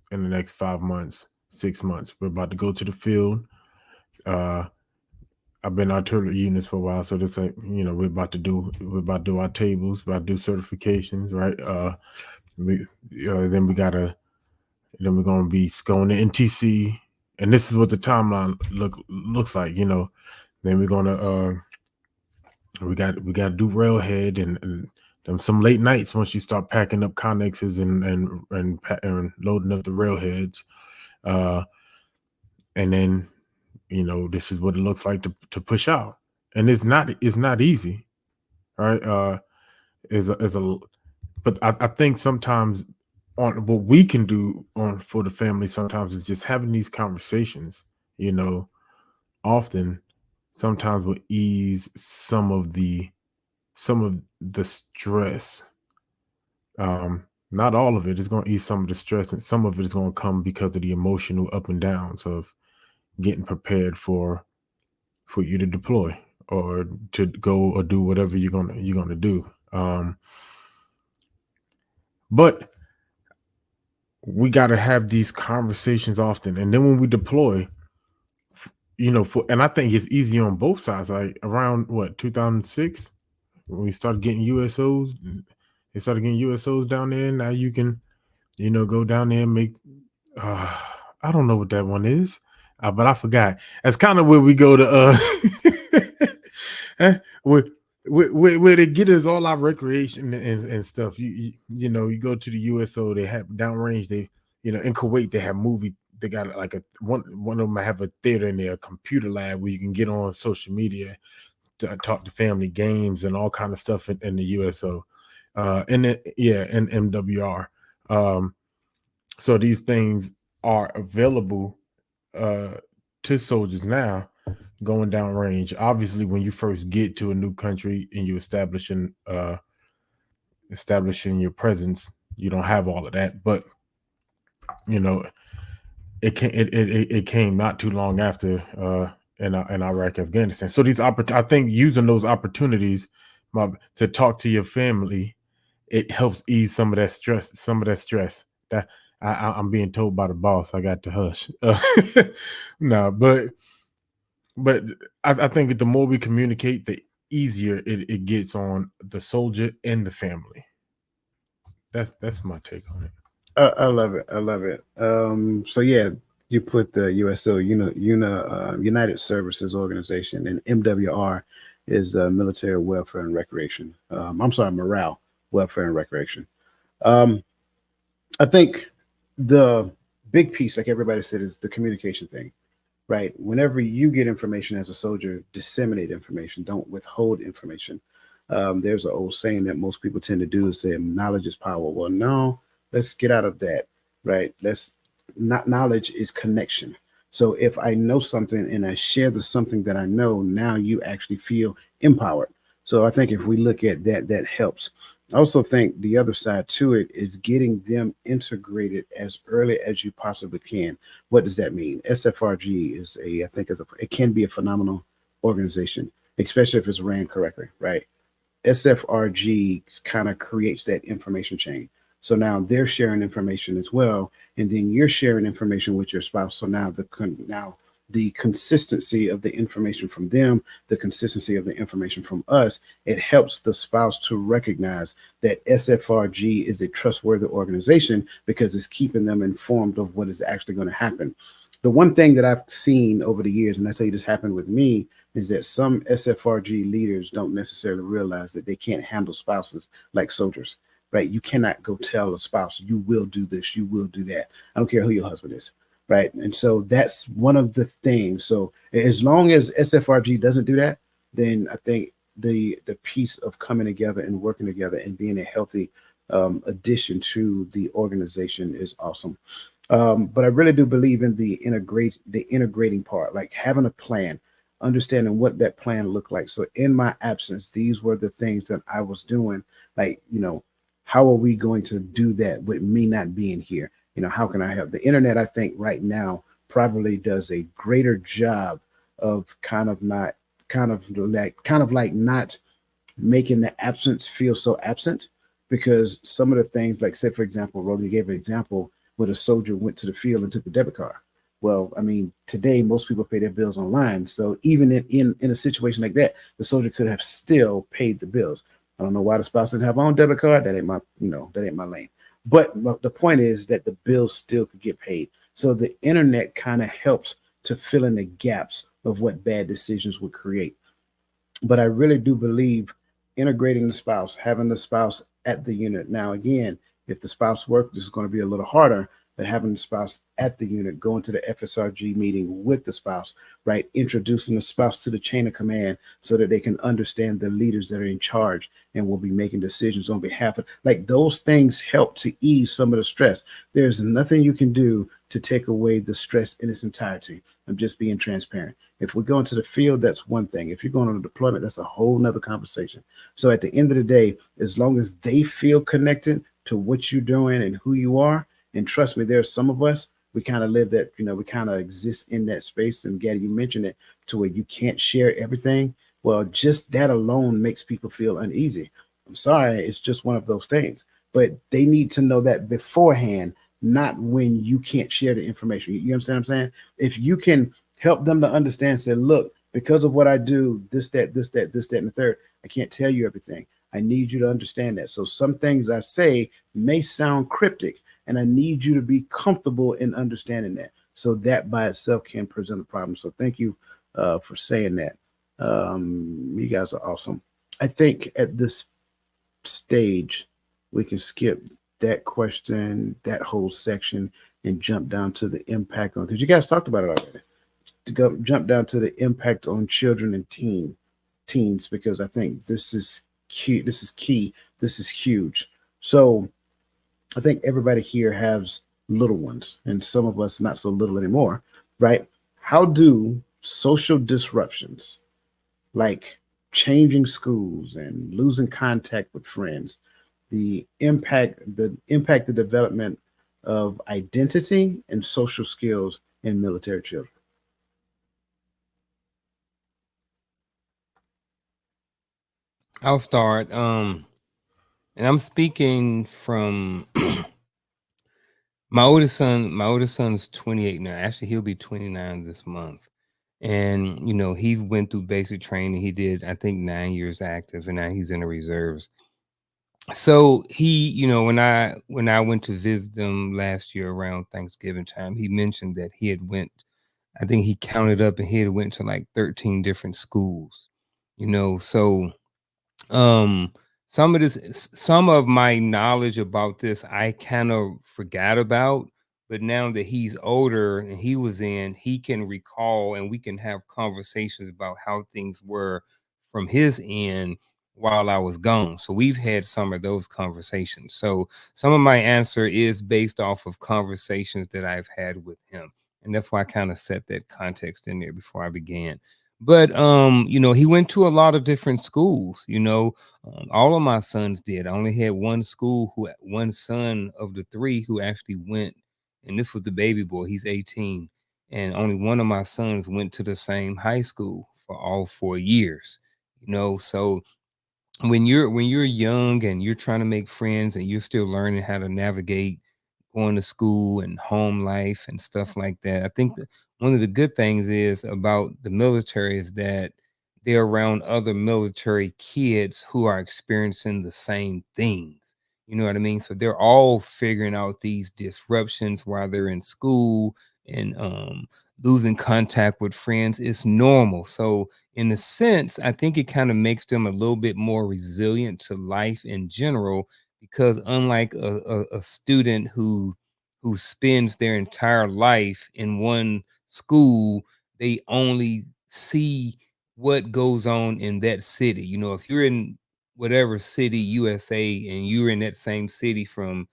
5 months, 6 months. We're about to go to the field. I've been artillery units for a while, so it's like, we're about to do our tables, about to do certifications, right? Then we're gonna be going to NTC, and this is what the timeline looks like, Then we're gonna we got to do railhead and some late nights once you start packing up connexes and loading up the railheads, and then this is what it looks like to push out, and it's not easy, right? But I think sometimes on what we can do for the family sometimes is just having these conversations, often sometimes will ease some of the stress. Not all of it is going to ease some of the stress, and some of it is going to come because of the emotional up and downs of getting prepared for you to deploy or to go or do whatever you're gonna do. But we got to have these conversations often. And then when we deploy, and I think it's easy on both sides. Like around 2006, when we started getting USOs, they started getting USOs down there. Now you can, go down there and make, I don't know what that one is, but I forgot. That's kind of where we go to, where they get us all our recreation and stuff. You go to the USO, they have downrange. They, in Kuwait, they have movie. They got like one of them have a theater in there, a computer lab where you can get on social media to talk to family, games, and all kind of stuff in the USO, and MWR. So these things are available to soldiers now going down range. Obviously, when you first get to a new country and you establishing your presence, you don't have all of that. But it came not too long after in Iraq, Afghanistan. So I think using those opportunities to talk to your family, it helps ease some of that stress. That I'm being told by the boss I got to hush. No, but I think the more we communicate, the easier it gets on the soldier and the family. That's my take on it. I love it. I love it. So yeah, you put the USO, United Services Organization, and MWR is Military Welfare and Recreation. I'm sorry, Morale, Welfare and Recreation. I think the big piece, like everybody said, is the communication thing, right? Whenever you get information as a soldier, disseminate information. Don't withhold information. There's an old saying that most people tend to do is say knowledge is power. Well, no, let's get out of that, right? Knowledge is connection. So if I know something and I share the something that I know, now you actually feel empowered. So I think if we look at that, that helps. I also think the other side to it is getting them integrated as early as you possibly can. What does that mean? SFRG it can be a phenomenal organization, especially if it's ran correctly, right? SFRG kind of creates that information chain. So now they're sharing information as well, and then you're sharing information with your spouse. So now the consistency of the information from them, the consistency of the information from us, it helps the spouse to recognize that SFRG is a trustworthy organization because it's keeping them informed of what is actually going to happen. The one thing that I've seen over the years, and I tell you this happened with me, is that some SFRG leaders don't necessarily realize that they can't handle spouses like soldiers, right? You cannot go tell a spouse, you will do this, you will do that. I don't care who your husband is, right? And so that's one of the things. So as long as SFRG doesn't do that, then I think the piece of coming together and working together and being a healthy addition to the organization is awesome. But I really do believe in the integrating part, like having a plan, understanding what that plan looked like. So in my absence, these were the things that I was doing. Like, how are we going to do that with me not being here? How can I help? The internet, I think right now probably does a greater job of kind of like not making the absence feel so absent, because some of the things, like say, for example, Roland gave an example where a soldier went to the field and took the debit card. Well, I mean, today most people pay their bills online. So even in a situation like that, the soldier could have still paid the bills. I don't know why the spouse didn't have her own debit card. That ain't my lane. But the point is that the bills still could get paid. So the internet kind of helps to fill in the gaps of what bad decisions would create. But I really do believe integrating the spouse, having the spouse at the unit. Now, again, if the spouse works, this is going to be a little harder, but having the spouse at the unit, going to the FSRG meeting with the spouse, right? Introducing the spouse to the chain of command so that they can understand the leaders that are in charge and will be making decisions on behalf of, like, those things help to ease some of the stress. There's nothing you can do to take away the stress in its entirety. I'm just being transparent. If we go into the field, that's one thing. If you're going on a deployment, that's a whole nother conversation. So at the end of the day, as long as they feel connected to what you're doing and who you are, and trust me, there's some of us, we kind of live that, we kind of exist in that space. And Gaddy, you mentioned it, to where you can't share everything. Well, just that alone makes people feel uneasy. I'm sorry, it's just one of those things. But they need to know that beforehand, not when you can't share the information. You understand what I'm saying? If you can help them to understand, say, look, because of what I do, this, that, this, that, this, that, and the third, I can't tell you everything. I need you to understand that. So some things I say may sound cryptic, and I need you to be comfortable in understanding that. So that by itself can present a problem. So thank you for saying that. You guys are awesome. I think at this stage, we can skip that question, that whole section, and jump down to the impact on, because you guys talked about it already. To go jump down to the impact on children and teens, because I think this is key. This is key. This is huge. So I think everybody here has little ones, and some of us not so little anymore, right? How do social disruptions like changing schools and losing contact with friends, impact the development of identity and social skills in military children? I'll start. And I'm speaking from my oldest son. My oldest son's 28 now. Actually, he'll be 29 this month. And he went through basic training. He did, I think, 9 years active, and now he's in the reserves. So he, when I went to visit them last year around Thanksgiving time, he mentioned that he had went. I think he counted up, and he had went to like 13 different schools. So um some of my knowledge about this I kind of forgot about, but now that he's older and he can recall, and we can have conversations about how things were from his end while I was gone. So we've had some of those conversations. So some of my answer is based off of conversations that I've had with him, and that's why I kind of set that context in there before I began. But he went to a lot of different schools. All of my sons did. I only had one son of the three who actually went, and this was the baby boy. He's 18, and only one of my sons went to the same high school for all 4 years. So when you're young and you're trying to make friends and you're still learning how to navigate going to school and home life and stuff like that, I think that one of the good things is about the military is that they're around other military kids who are experiencing the same things. You know what I mean? So they're all figuring out these disruptions while they're in school, and losing contact with friends is normal. So in a sense, I think it kind of makes them a little bit more resilient to life in general, because unlike a student who spends their entire life in one school, they only see what goes on in that city. If you're in whatever city, USA, and you're in that same city from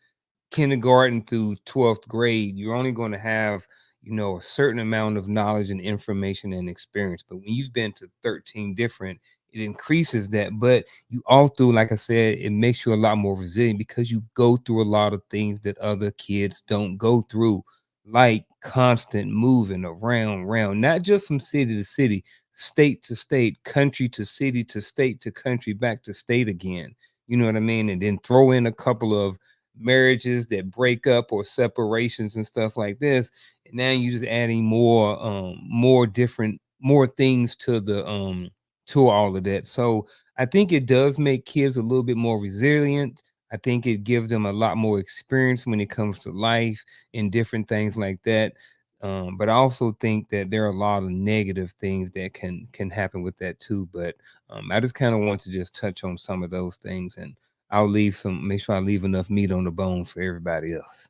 kindergarten through 12th grade, you're only going to have, a certain amount of knowledge and information and experience. But when you've been to 13 different, it increases that. But you also, like I said, it makes you a lot more resilient because you go through a lot of things that other kids don't go through, like constant moving around, not just from city to city, state to state, country to city to state to country, back to state again. You know what I mean? And then throw in a couple of marriages that break up or separations and stuff like this, and now you're just adding more things to the to all of that. So I think it does make kids a little bit more resilient. I think it gives them a lot more experience when it comes to life and different things like that. But I also think that there are a lot of negative things that can happen with that too. But I just kind of want to just touch on some of those things, and make sure I leave enough meat on the bone for everybody else.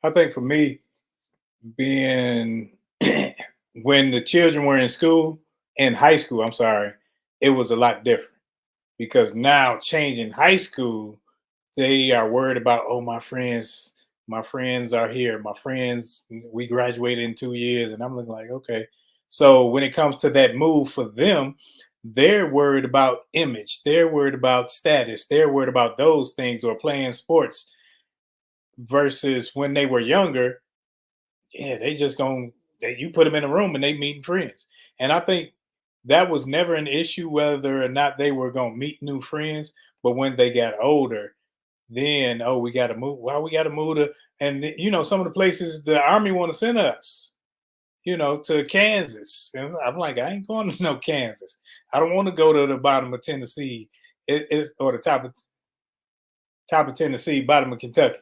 I think for me, being when the children were in high school, I'm sorry, it was a lot different, because now changing high school, they are worried about, oh, my friends are here. My friends, we graduated in 2 years. And I'm looking like, okay. So when it comes to that move for them, they're worried about image. They're worried about status. They're worried about those things, or playing sports, versus when they were younger. Yeah, they just you put them in a room and they meeting friends. And I think that was never an issue whether or not they were going to meet new friends. But when they got older, then, oh, we got to move. Well, we got to move to, and some of the places the army want to send us, to Kansas. And I'm like, I ain't going to no Kansas. I don't want to go to the bottom of Tennessee, or the top of Tennessee, bottom of Kentucky.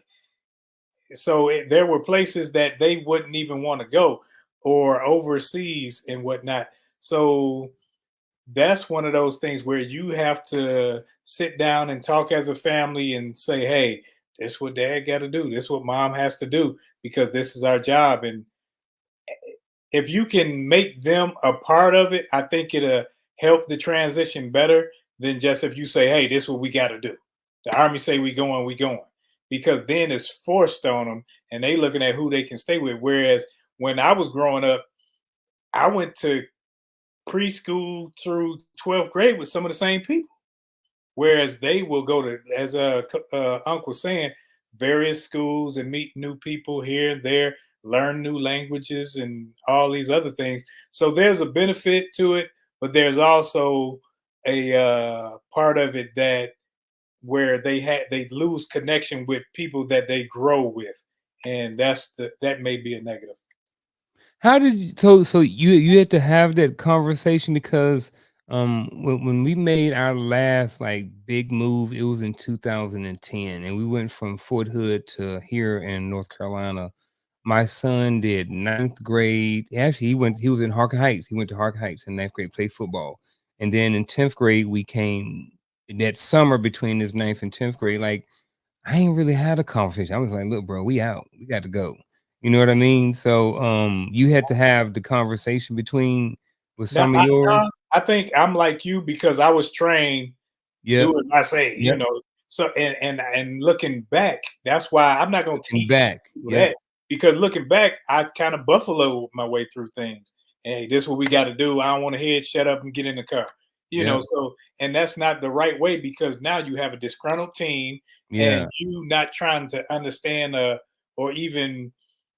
So there were places that they wouldn't even want to go, or overseas and whatnot. So that's one of those things where you have to sit down and talk as a family and say, hey, this is what dad got to do. This is what mom has to do, because this is our job. And if you can make them a part of it, I think it'll help the transition better than just if you say, hey, this is what we got to do. The army say we going, because then it's forced on them and they looking at who they can stay with. Whereas when I was growing up, I went to preschool through 12th grade with some of the same people. Whereas they will go to, as Uncle saying, various schools and meet new people here and there, learn new languages and all these other things. So there's a benefit to it, but there's also a part of it that where they lose connection with people that they grow with, and that may be a negative. How did you so you had to have that conversation because when we made our last like big move, it was in 2010 and we went from Fort Hood to here in North Carolina. My son did ninth grade. Actually, he was in Harker Heights. He went to Harker Heights in ninth grade, played football. And then in 10th grade, we came that summer between his ninth and 10th grade. Like, I ain't really had a conversation. I was like, look, bro, we out. We got to go. You know what I mean? So you had to have the conversation with Now, some of yours. I think I'm like you because I was trained, Yeah. do as I say, Yep. So and looking back, that's why I'm not gonna teach Back. people Yeah. that, because looking back, I kind of buffaloed my way through things. Hey, this is what we got to do. I don't want to hear it. Shut up and get in the car. Yeah. So, and that's not the right way, because now you have a disgruntled team Yeah. and you not trying to understand or even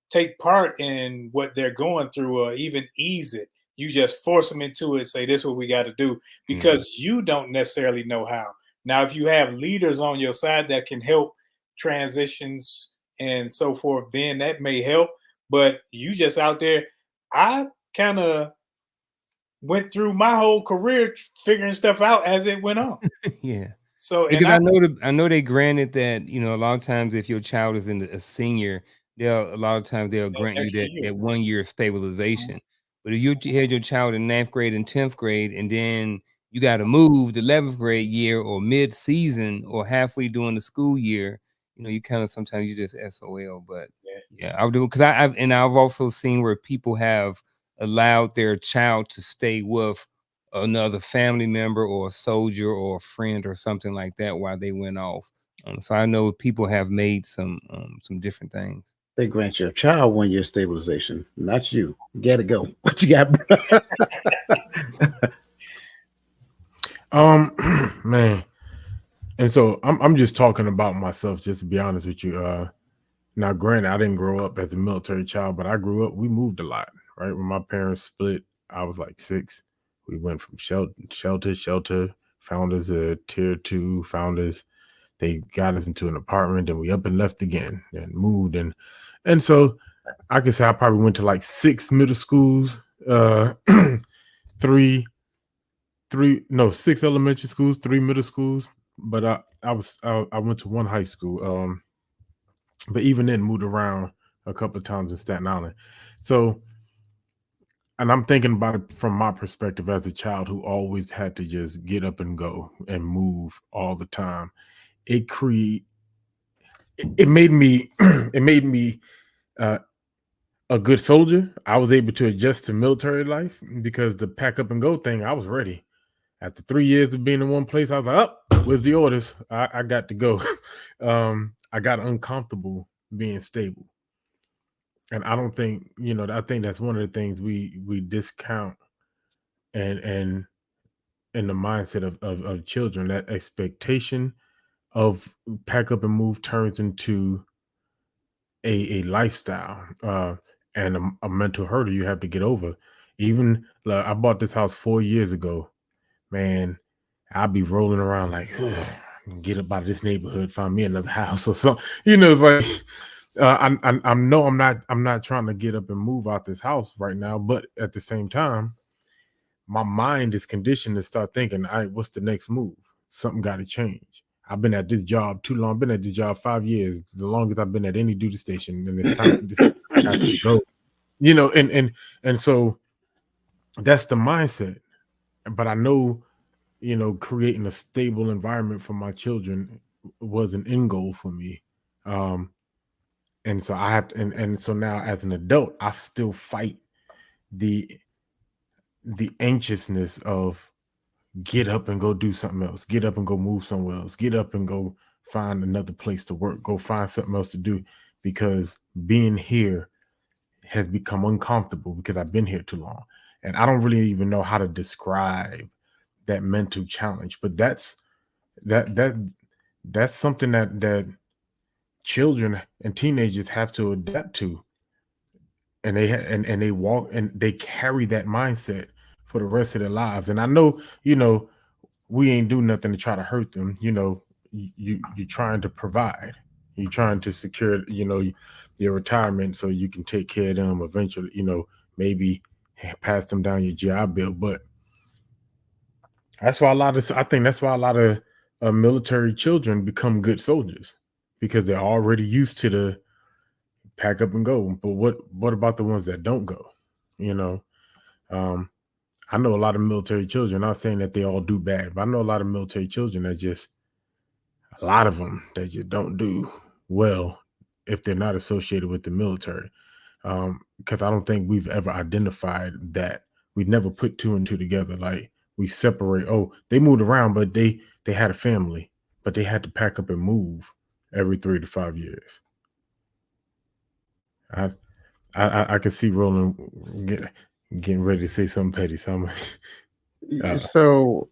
take part in what they're going through or even ease it. You just force them into it, say this is what we got to do, because you don't necessarily know how. Now, if you have leaders on your side that can help transitions and so forth, then that may help. But you just out there, I kind of went through my whole career figuring stuff out as it went on. Yeah. So, Because I know they granted that, a lot of times if your child is a senior, a lot of times they'll grant you extra year. that 1 year of stabilization. But if you had your child in 9th grade and 10th grade, and then you got to move the 11th grade year or mid season or halfway during the school year, you kind of sometimes you just SOL. But yeah, I would do, because I've also seen where people have allowed their child to stay with another family member or a soldier or a friend or something like that while they went off. So I know people have made some different things. They grant your child 1 year stabilization, not you. You gotta go. What you got? Man. And so I'm just talking about myself, just to be honest with you. Now, granted, I didn't grow up as a military child, but we moved a lot, right? When my parents split, I was like 6. We went from shelter, found us a tier 2, found us, they got us into an apartment, and we up and left again and moved. And so I could say I probably went to like 6 middle schools, 6 elementary schools, 3 middle schools. But I went to 1 high school. But even then moved around a couple of times in Staten Island. So, and I'm thinking about it from my perspective as a child who always had to just get up and go and move all the time. It made me it made me a good soldier. I was able to adjust to military life because the pack up and go thing, I was ready. After 3 years of being in one place, I was like, oh, where's the orders? I got to go. I got uncomfortable being stable. And I don't think, I think that's one of the things we discount and in the mindset of children, that expectation of pack up and move turns into a lifestyle and a mental hurdle you have to get over. Even I bought this house 4 years ago. Man, I'll be rolling around like, get up out of this neighborhood, find me another house or something. It's like I'm not trying to get up and move out this house right now, but at the same time, my mind is conditioned to start thinking, all right, what's the next move? Something got to change. I've been at this job too long. I've been at this job 5 years, the longest I've been at any duty station, and it's time to go. And so that's the mindset. But I know, creating a stable environment for my children was an end goal for me. And so I have to, and so now as an adult, I still fight the anxiousness of get up and go do something else, get up and go move somewhere else, get up and go find another place to work, go find something else to do, because being here has become uncomfortable because I've been here too long. And I don't really even know how to describe that mental challenge, but that's something that children and teenagers have to adapt to, and they walk and they carry that mindset for the rest of their lives. And I know, we ain't do nothing to try to hurt them. You're trying to provide, you're trying to secure, your retirement so you can take care of them eventually, maybe pass them down your GI Bill. But I think that's why a lot of military children become good soldiers, because they're already used to the pack up and go. But what about the ones that don't go? I know a lot of military children, not saying that they all do bad, but I know a lot of military children that just don't do well if they're not associated with the military. Because I don't think we've ever identified that. We never put two and two together. Like, we separate, oh, they moved around, but they had a family, but they had to pack up and move every 3 to 5 years. I could see Roland getting ready to say something petty. So So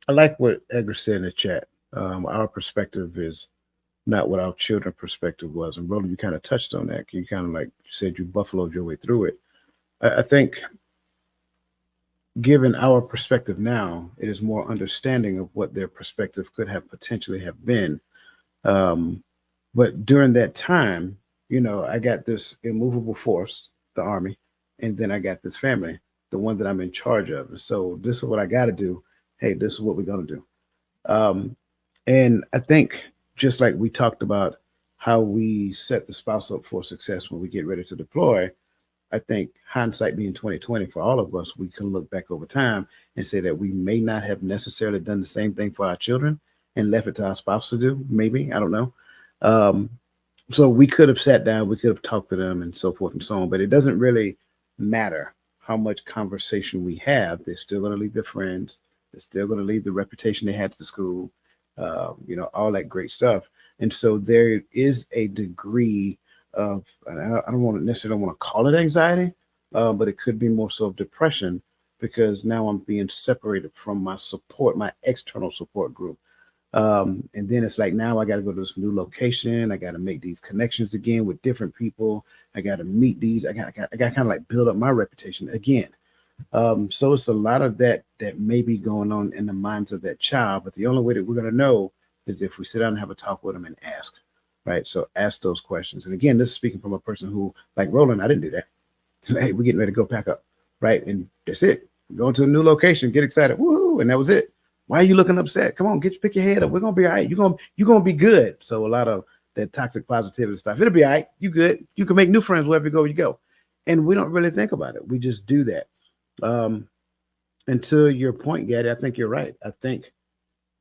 I like what Edgar said in the chat. Our perspective is not what our children's perspective was. And Roland, you kind of touched on that. You kind of like said you buffaloed your way through it. I think given our perspective now, it is more understanding of what their perspective could have potentially have been. But during that time, I got this immovable force, the Army, and then I got this family, the one that I'm in charge of. And so this is what I got to do. Hey, this is what we're going to do. And I think just like we talked about how we set the spouse up for success when we get ready to deploy, I think hindsight being 2020 for all of us, we can look back over time and say that we may not have necessarily done the same thing for our children and left it to our spouse to do. Maybe, I don't know. So we could have sat down, we could have talked to them and so forth and so on, but it doesn't really matter how much conversation we have. They're still going to leave their friends. They're still going to leave the reputation they had at the school, all that great stuff. And so there is a degree of, and I don't necessarily want to call it anxiety, but it could be more so of depression, because now I'm being separated from my support, my external support group. And then it's like, now I got to go to this new location. I got to make these connections again with different people. I got to meet these. I got to kind of like build up my reputation again. So it's a lot of that may be going on in the minds of that child. But the only way that we're going to know is if we sit down and have a talk with them and ask, right? So ask those questions. And again, this is speaking from a person who, like Roland, I didn't do that. Hey, we're getting ready to go pack up, right? And that's it. We're going to a new location, get excited, woohoo, and that was it. Why are you looking upset? Come on, pick your head up. We're gonna be all right. You're gonna be good. So a lot of that toxic positivity stuff. It'll be all right. You good. You can make new friends wherever you go. And we don't really think about it. We just do that. And to your point, Gaddy, I think you're right. I think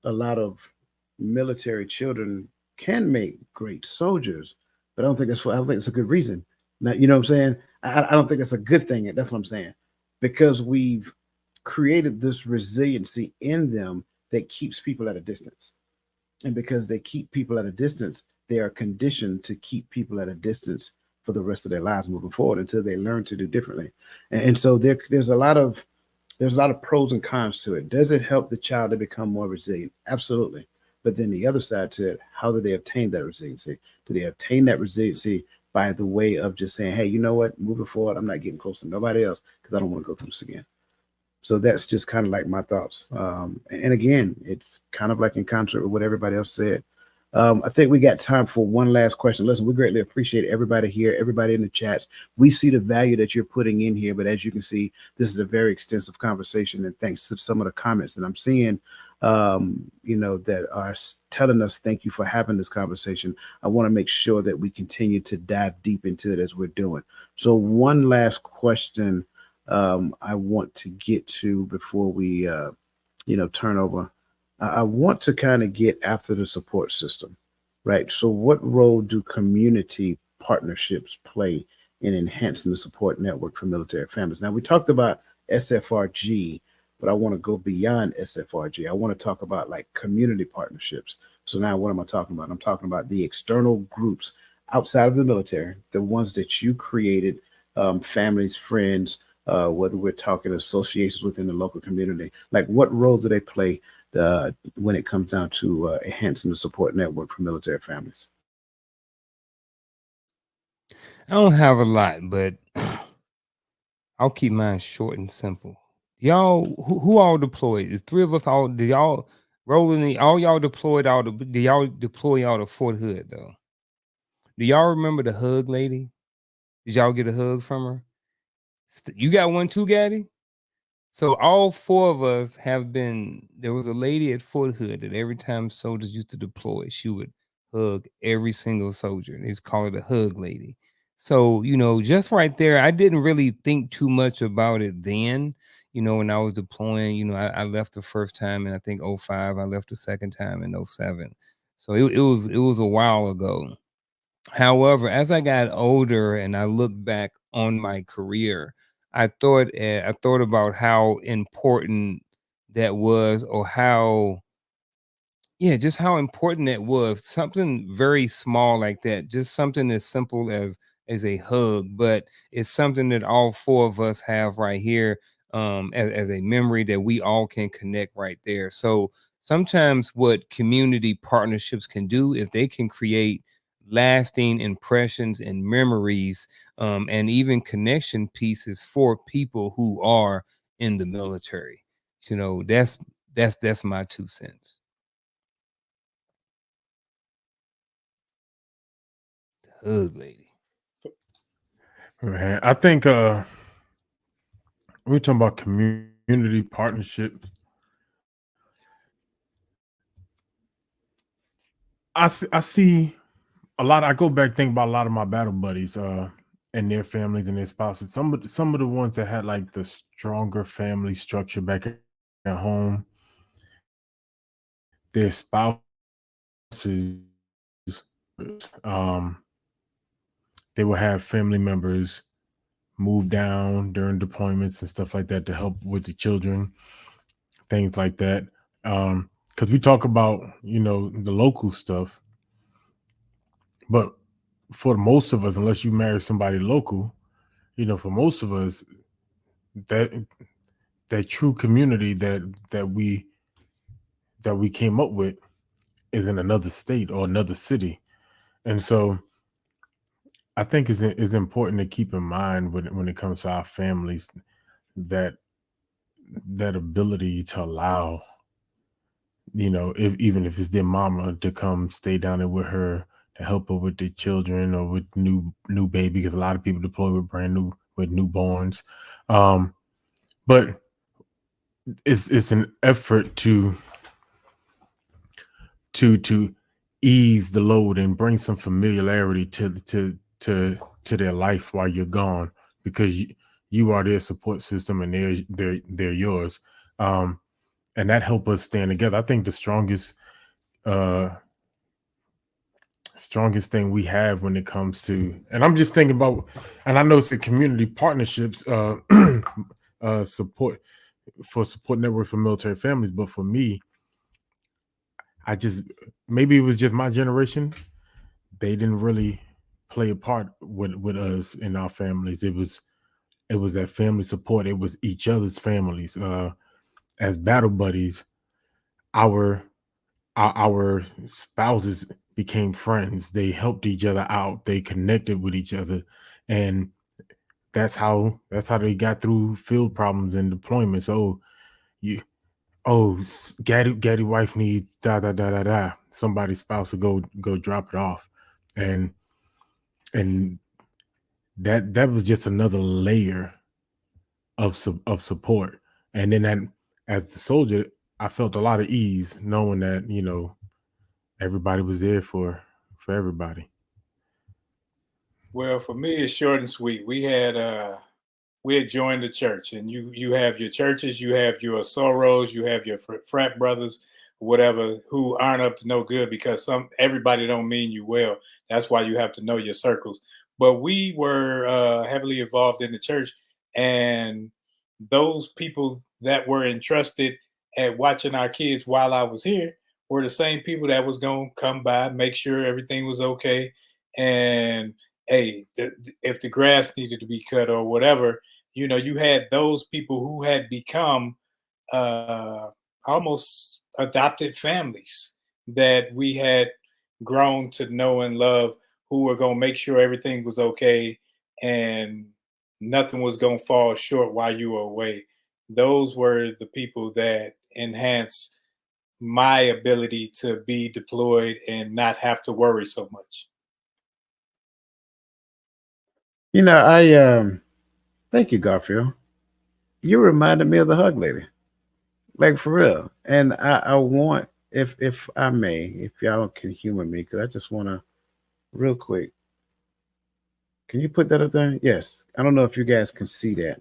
a lot of military children can make great soldiers, but I don't think it's a good reason. Now, you know what I'm saying? I don't think it's a good thing. That's what I'm saying. Because we've created this resiliency in them that keeps people at a distance. And because they keep people at a distance, they are conditioned to keep people at a distance for the rest of their lives moving forward until they learn to do differently. And so there's a lot of pros and cons to it. Does it help the child to become more resilient? Absolutely. But then the other side to it, how do they obtain that resiliency? Do they obtain that resiliency by the way of just saying, hey, you know what, moving forward, I'm not getting close to nobody else because I don't want to go through this again. So that's just kind of like my thoughts. And again, it's kind of like in concert with what everybody else said. I think we got time for one last question. Listen, we greatly appreciate everybody here, everybody in the chats. We see the value that you're putting in here, but as you can see, this is a very extensive conversation. And thanks to some of the comments that I'm seeing, that are telling us thank you for having this conversation. I want to make sure that we continue to dive deep into it as we're doing. So one last question I want to get to before we, turn over. I want to kind of get after the support system, right? So, what role do community partnerships play in enhancing the support network for military families? Now, we talked about SFRG, but I want to go beyond SFRG. I want to talk about like community partnerships. So, now what am I talking about? I'm talking about the external groups outside of the military, the ones that you created, families, friends, whether we're talking associations within the local community, like what role do they play when it comes down to enhancing the support network for military families? I don't have a lot, but I'll keep mine short and simple. Y'all, who all deployed? The three of us all. Did y'all rolling? All y'all deployed out of? Did y'all deploy out of Fort Hood though? Do y'all remember the hug lady? Did y'all get a hug from her? You got one too, Gaddy? So all four of us have been. There was a lady at Fort Hood that every time soldiers used to deploy, she would hug every single soldier. They just call it a hug lady. So just right there, I didn't really think too much about it then. When I was deploying, I left the first time in I think '05. I left the second time in '07. So it was a while ago. However, as I got older and I looked back on my career, I thought about how important that was, or just how important that was. Something very small like that, just something as simple as a hug, but it's something that all four of us have right here, as a memory that we all can connect right there. So sometimes what community partnerships can do is they can create lasting impressions and memories, and even connection pieces for people who are in the military. That's my 2 cents. Hug lady. Man, I think we're talking about community partnership. I see a lot. I go back, think about a lot of my battle buddies, and their families and their spouses. Some of the ones that had like the stronger family structure back at home, their spouses, um, they will have family members move down during deployments and stuff like that to help with the children, things like that. Because we talk about the local stuff, but for most of us, unless you marry somebody local, for most of us, that that true community that we came up with is in another state or another city. And so I think it's important to keep in mind when it comes to our families, that that ability to allow, if even if it's their mama, to come stay down there with her to help her with the children or with new baby, because a lot of people deploy with brand new with newborns. But it's an effort to ease the load and bring some familiarity to their life while you're gone, because you are their support system and they're yours. And that help us stand together. I think the strongest thing we have when it comes to, and I'm just thinking about, and I know it's the community partnerships, support network for military families, but for me, maybe it was just my generation. They didn't really play a part with us in our families. It was that family support. It was each other's families. As battle buddies, our spouses became friends. They helped each other out. They connected with each other, and that's how they got through field problems and deployments. Oh, you Gaddy wife needs da da da da da. Somebody's spouse will go drop it off, and and that was just another layer of support. And then that, as the soldier, I felt a lot of ease knowing that everybody was there for everybody. Well, for me, it's short and sweet. We had joined the church, and you have your churches, you have your sorrows, you have your frat brothers, whatever, who aren't up to no good because everybody don't mean you well. That's why you have to know your circles. But we were heavily involved in the church, and those people that were entrusted at watching our kids while I was here were the same people that was going to come by, make sure everything was okay, and hey, if the grass needed to be cut or whatever, you had those people who had become uh, almost adopted families that we had grown to know and love, who were going to make sure everything was okay and nothing was going to fall short while you were away. Those were the people that enhance my ability to be deployed and not have to worry so much. I thank you, Garfield. You reminded me of the hug lady, like for real. And I want, if I may, if y'all can humor me, because I just want to real quick. Can you put that up there? Yes. I don't know if you guys can see that,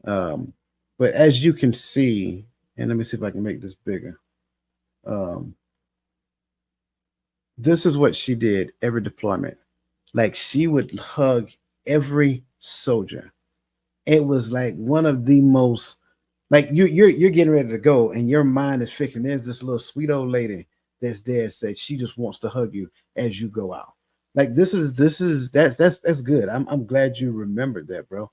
but as you can see, and let me see if I can make this bigger. Um, this is what she did every deployment. Like she would hug every soldier. It was like one of the most, like you're getting ready to go and your mind is fixing. There's this little sweet old lady that's there that she just wants to hug you as you go out. Like that's good. I'm glad you remembered that, bro.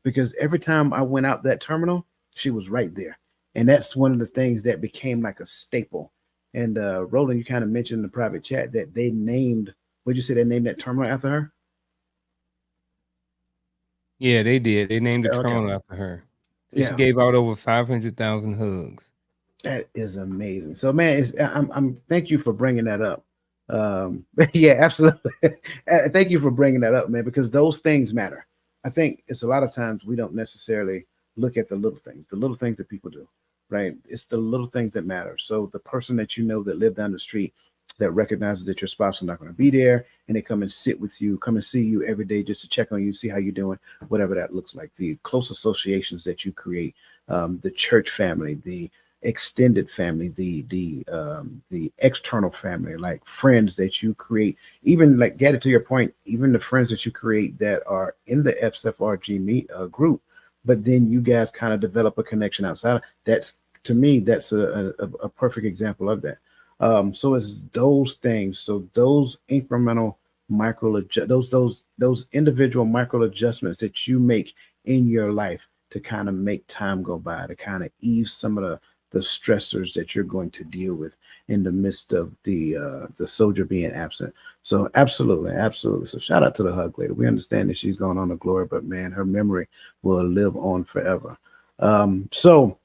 Because every time I went out that terminal, she was right there. And that's one of the things that became like a staple. And Roland, you kind of mentioned in the private chat that they named, what'd you say they named that terminal after her? Yeah, they did. They named the Okay. terminal after her. So Yeah. she gave out over 500,000 hugs. That is amazing. So, man, I'm thank you for bringing that up. Yeah, absolutely. Thank you for bringing that up, man, because those things matter. I think it's a lot of times we don't necessarily look at the little things that people do, right? It's the little things that matter. So, the person that you know that live down the street that recognizes that your spouse is not going to be there, and they come and sit with you, come and see you every day just to check on you, see how you're doing, whatever that looks like. The close associations that you create, the church family, the extended family, the external family, like friends that you create, even like get it to your point, even the friends that you create that are in the FSFRG group, but then you guys kind of develop a connection outside. That's, to me, that's a perfect example of that. So it's those things. So those incremental those individual micro adjustments that you make in your life to kind of make time go by, to kind of ease some of the stressors that you're going to deal with in the midst of the soldier being absent. So absolutely, absolutely. So shout out to the hug lady. We understand that she's going on to glory, but man, her memory will live on forever. So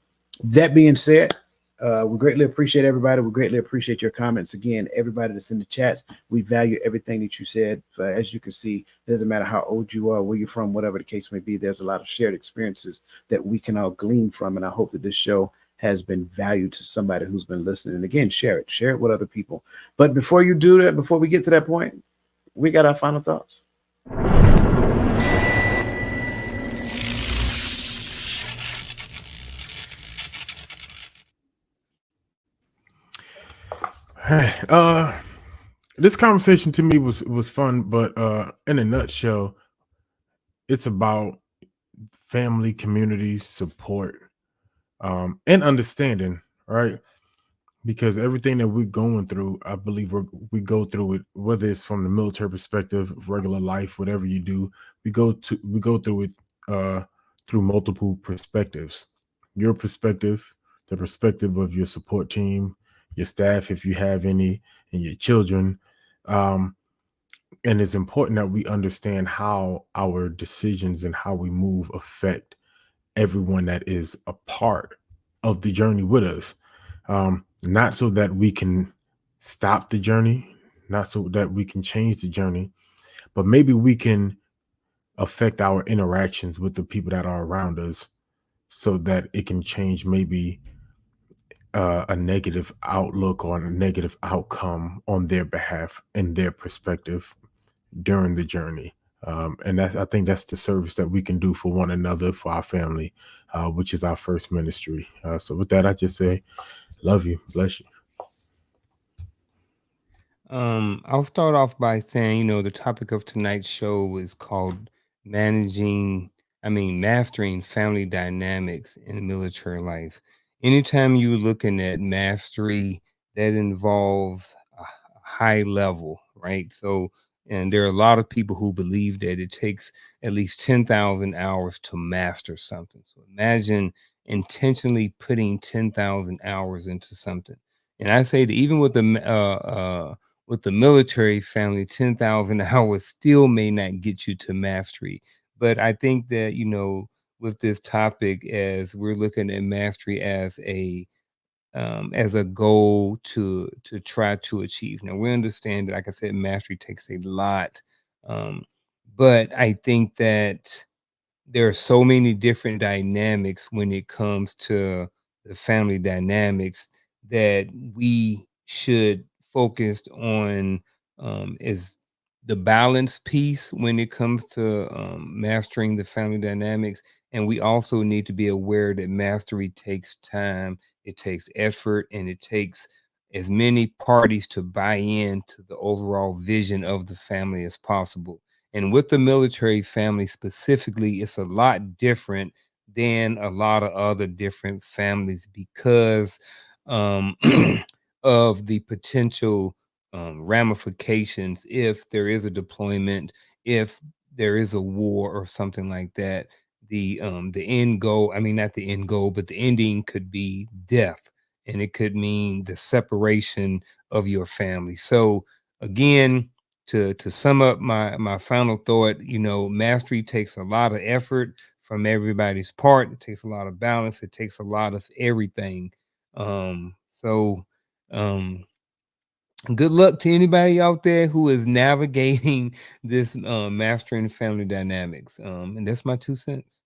that being said, we greatly appreciate everybody. We greatly appreciate your comments. Again, everybody that's in the chats, we value everything that you said. As you can see, it doesn't matter how old you are, where you're from, whatever the case may be, there's a lot of shared experiences that we can all glean from. And I hope that this show has been valued to somebody who's been listening. And again, share it with other people. But before you do that, before we get to that point, we got our final thoughts. This conversation to me was fun, but in a nutshell, it's about family, community, support, and understanding, right? Because everything that we're going through, I believe we go through it, whether it's from the military perspective, regular life, whatever you do, we go through it through multiple perspectives. Your perspective, the perspective of your support team, your staff, if you have any, and your children, And it's important that we understand how our decisions and how we move affect everyone that is a part of the journey with us. Not so that we can stop the journey, not so that we can change the journey, but maybe we can affect our interactions with the people that are around us so that it can change maybe a negative outlook or a negative outcome on their behalf and their perspective during the journey. And that's, I think that's the service that we can do for one another, for our family, which is our first ministry. So with that, I just say, love you, bless you. I'll start off by saying, the topic of tonight's show is called mastering family dynamics in military life. Anytime you're looking at mastery, that involves a high level, right? So, and there are a lot of people who believe that it takes at least 10,000 hours to master something. So imagine intentionally putting 10,000 hours into something. And I say that even with the military family, 10,000 hours still may not get you to mastery. But I think that, with this topic, as we're looking at mastery as a goal to try to achieve. Now we understand that, like I said, mastery takes a lot. But I think that there are so many different dynamics when it comes to the family dynamics that we should focus on, is the balance piece when it comes to mastering the family dynamics. And we also need to be aware that mastery takes time, it takes effort, and it takes as many parties to buy in to the overall vision of the family as possible. And with the military family specifically, it's a lot different than a lot of other different families because um, of the potential ramifications if there is a deployment, if there is a war or something like that. The end goal, I mean, not the end goal, but the ending could be death, and it could mean the separation of your family. So again, to sum up my final thought, mastery takes a lot of effort from everybody's part. It takes a lot of balance. It takes a lot of everything. So good luck to anybody out there who is navigating this mastering family dynamics. And that's my 2 cents.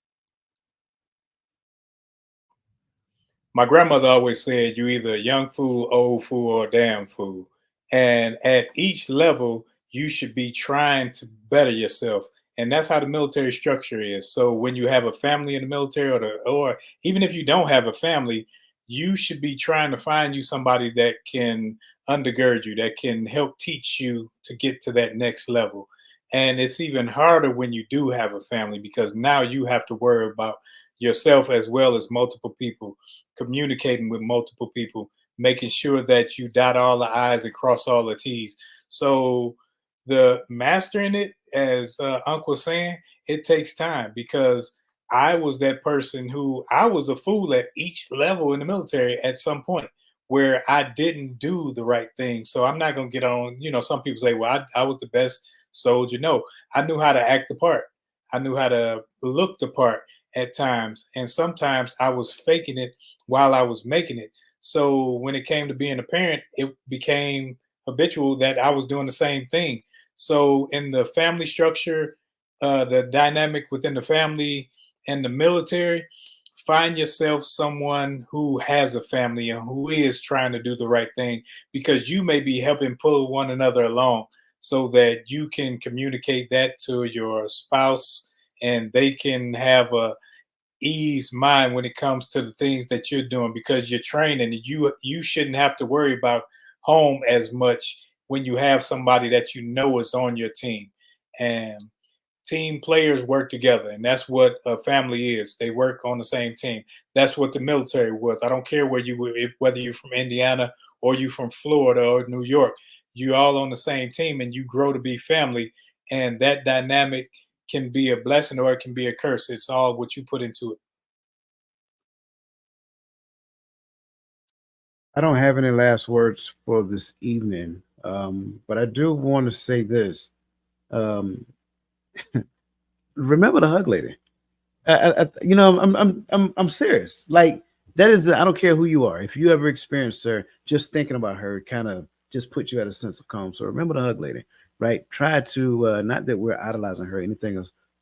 My grandmother always said, "You either a young fool, old fool, or a damn fool." And at each level, you should be trying to better yourself. And that's how the military structure is. So when you have a family in the military, or even if you don't have a family, you should be trying to find you somebody that can undergird you, that can help teach you to get to that next level. And it's even harder when you do have a family because now you have to worry about yourself as well as multiple people, communicating with multiple people, making sure that you dot all the I's and cross all the T's. So the mastering it, as Uncle was saying, it takes time because I was that person who I was a fool at each level in the military at some point where I didn't do the right thing. So I'm not going to get on, some people say, well, I was the best soldier. No, I knew how to act the part. I knew how to look the part at times. And sometimes I was faking it while I was making it. So when it came to being a parent, it became habitual that I was doing the same thing. So in the family structure, the dynamic within the family and the military, find yourself someone who has a family and who is trying to do the right thing because you may be helping pull one another along so that you can communicate that to your spouse and they can have a ease mind when it comes to the things that you're doing because you're training and you shouldn't have to worry about home as much when you have somebody that is on your team. And team players work together, and that's what a family is. They work on the same team. That's what the military was. I don't care where you were, whether you're from Indiana or you from Florida or New York, you all on the same team and you grow to be family. And that dynamic can be a blessing or it can be a curse. It's all what you put into it. I don't have any last words for this evening. But I do want to say this. Um, remember the hug lady. I'm serious. Like that is, I don't care who you are. If you ever experienced her, just thinking about her kind of just put you at a sense of calm. So remember the hug lady, right? Try to not that we're idolizing her, anything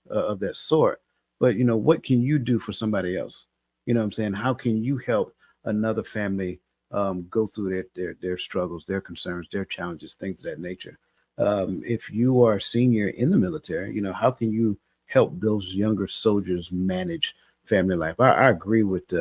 of that sort, but what can you do for somebody else? You know what I'm saying? How can you help another family go through their struggles, their concerns, their challenges, things of that nature? If you are a senior in the military, how can you help those younger soldiers manage family life? I agree with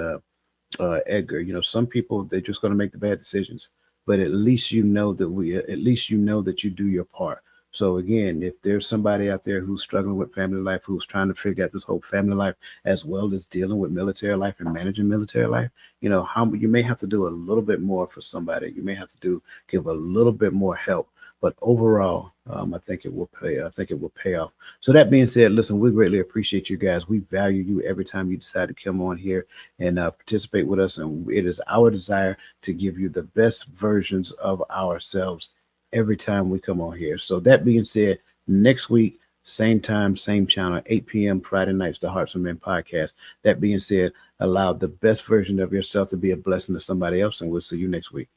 Edgar. Some people they're just going to make the bad decisions, but at least you know that you do your part. So again, if there's somebody out there who's struggling with family life, who's trying to figure out this whole family life as well as dealing with military life and managing military life, how you may have to do a little bit more for somebody. You may have to give a little bit more help. But overall, I think it will pay. I think it will pay off. So that being said, listen, we greatly appreciate you guys. We value you every time you decide to come on here and participate with us. And it is our desire to give you the best versions of ourselves every time we come on here. So that being said, next week, same time, same channel, 8 p.m. Friday nights, the Hearts of Men podcast. That being said, allow the best version of yourself to be a blessing to somebody else. And we'll see you next week.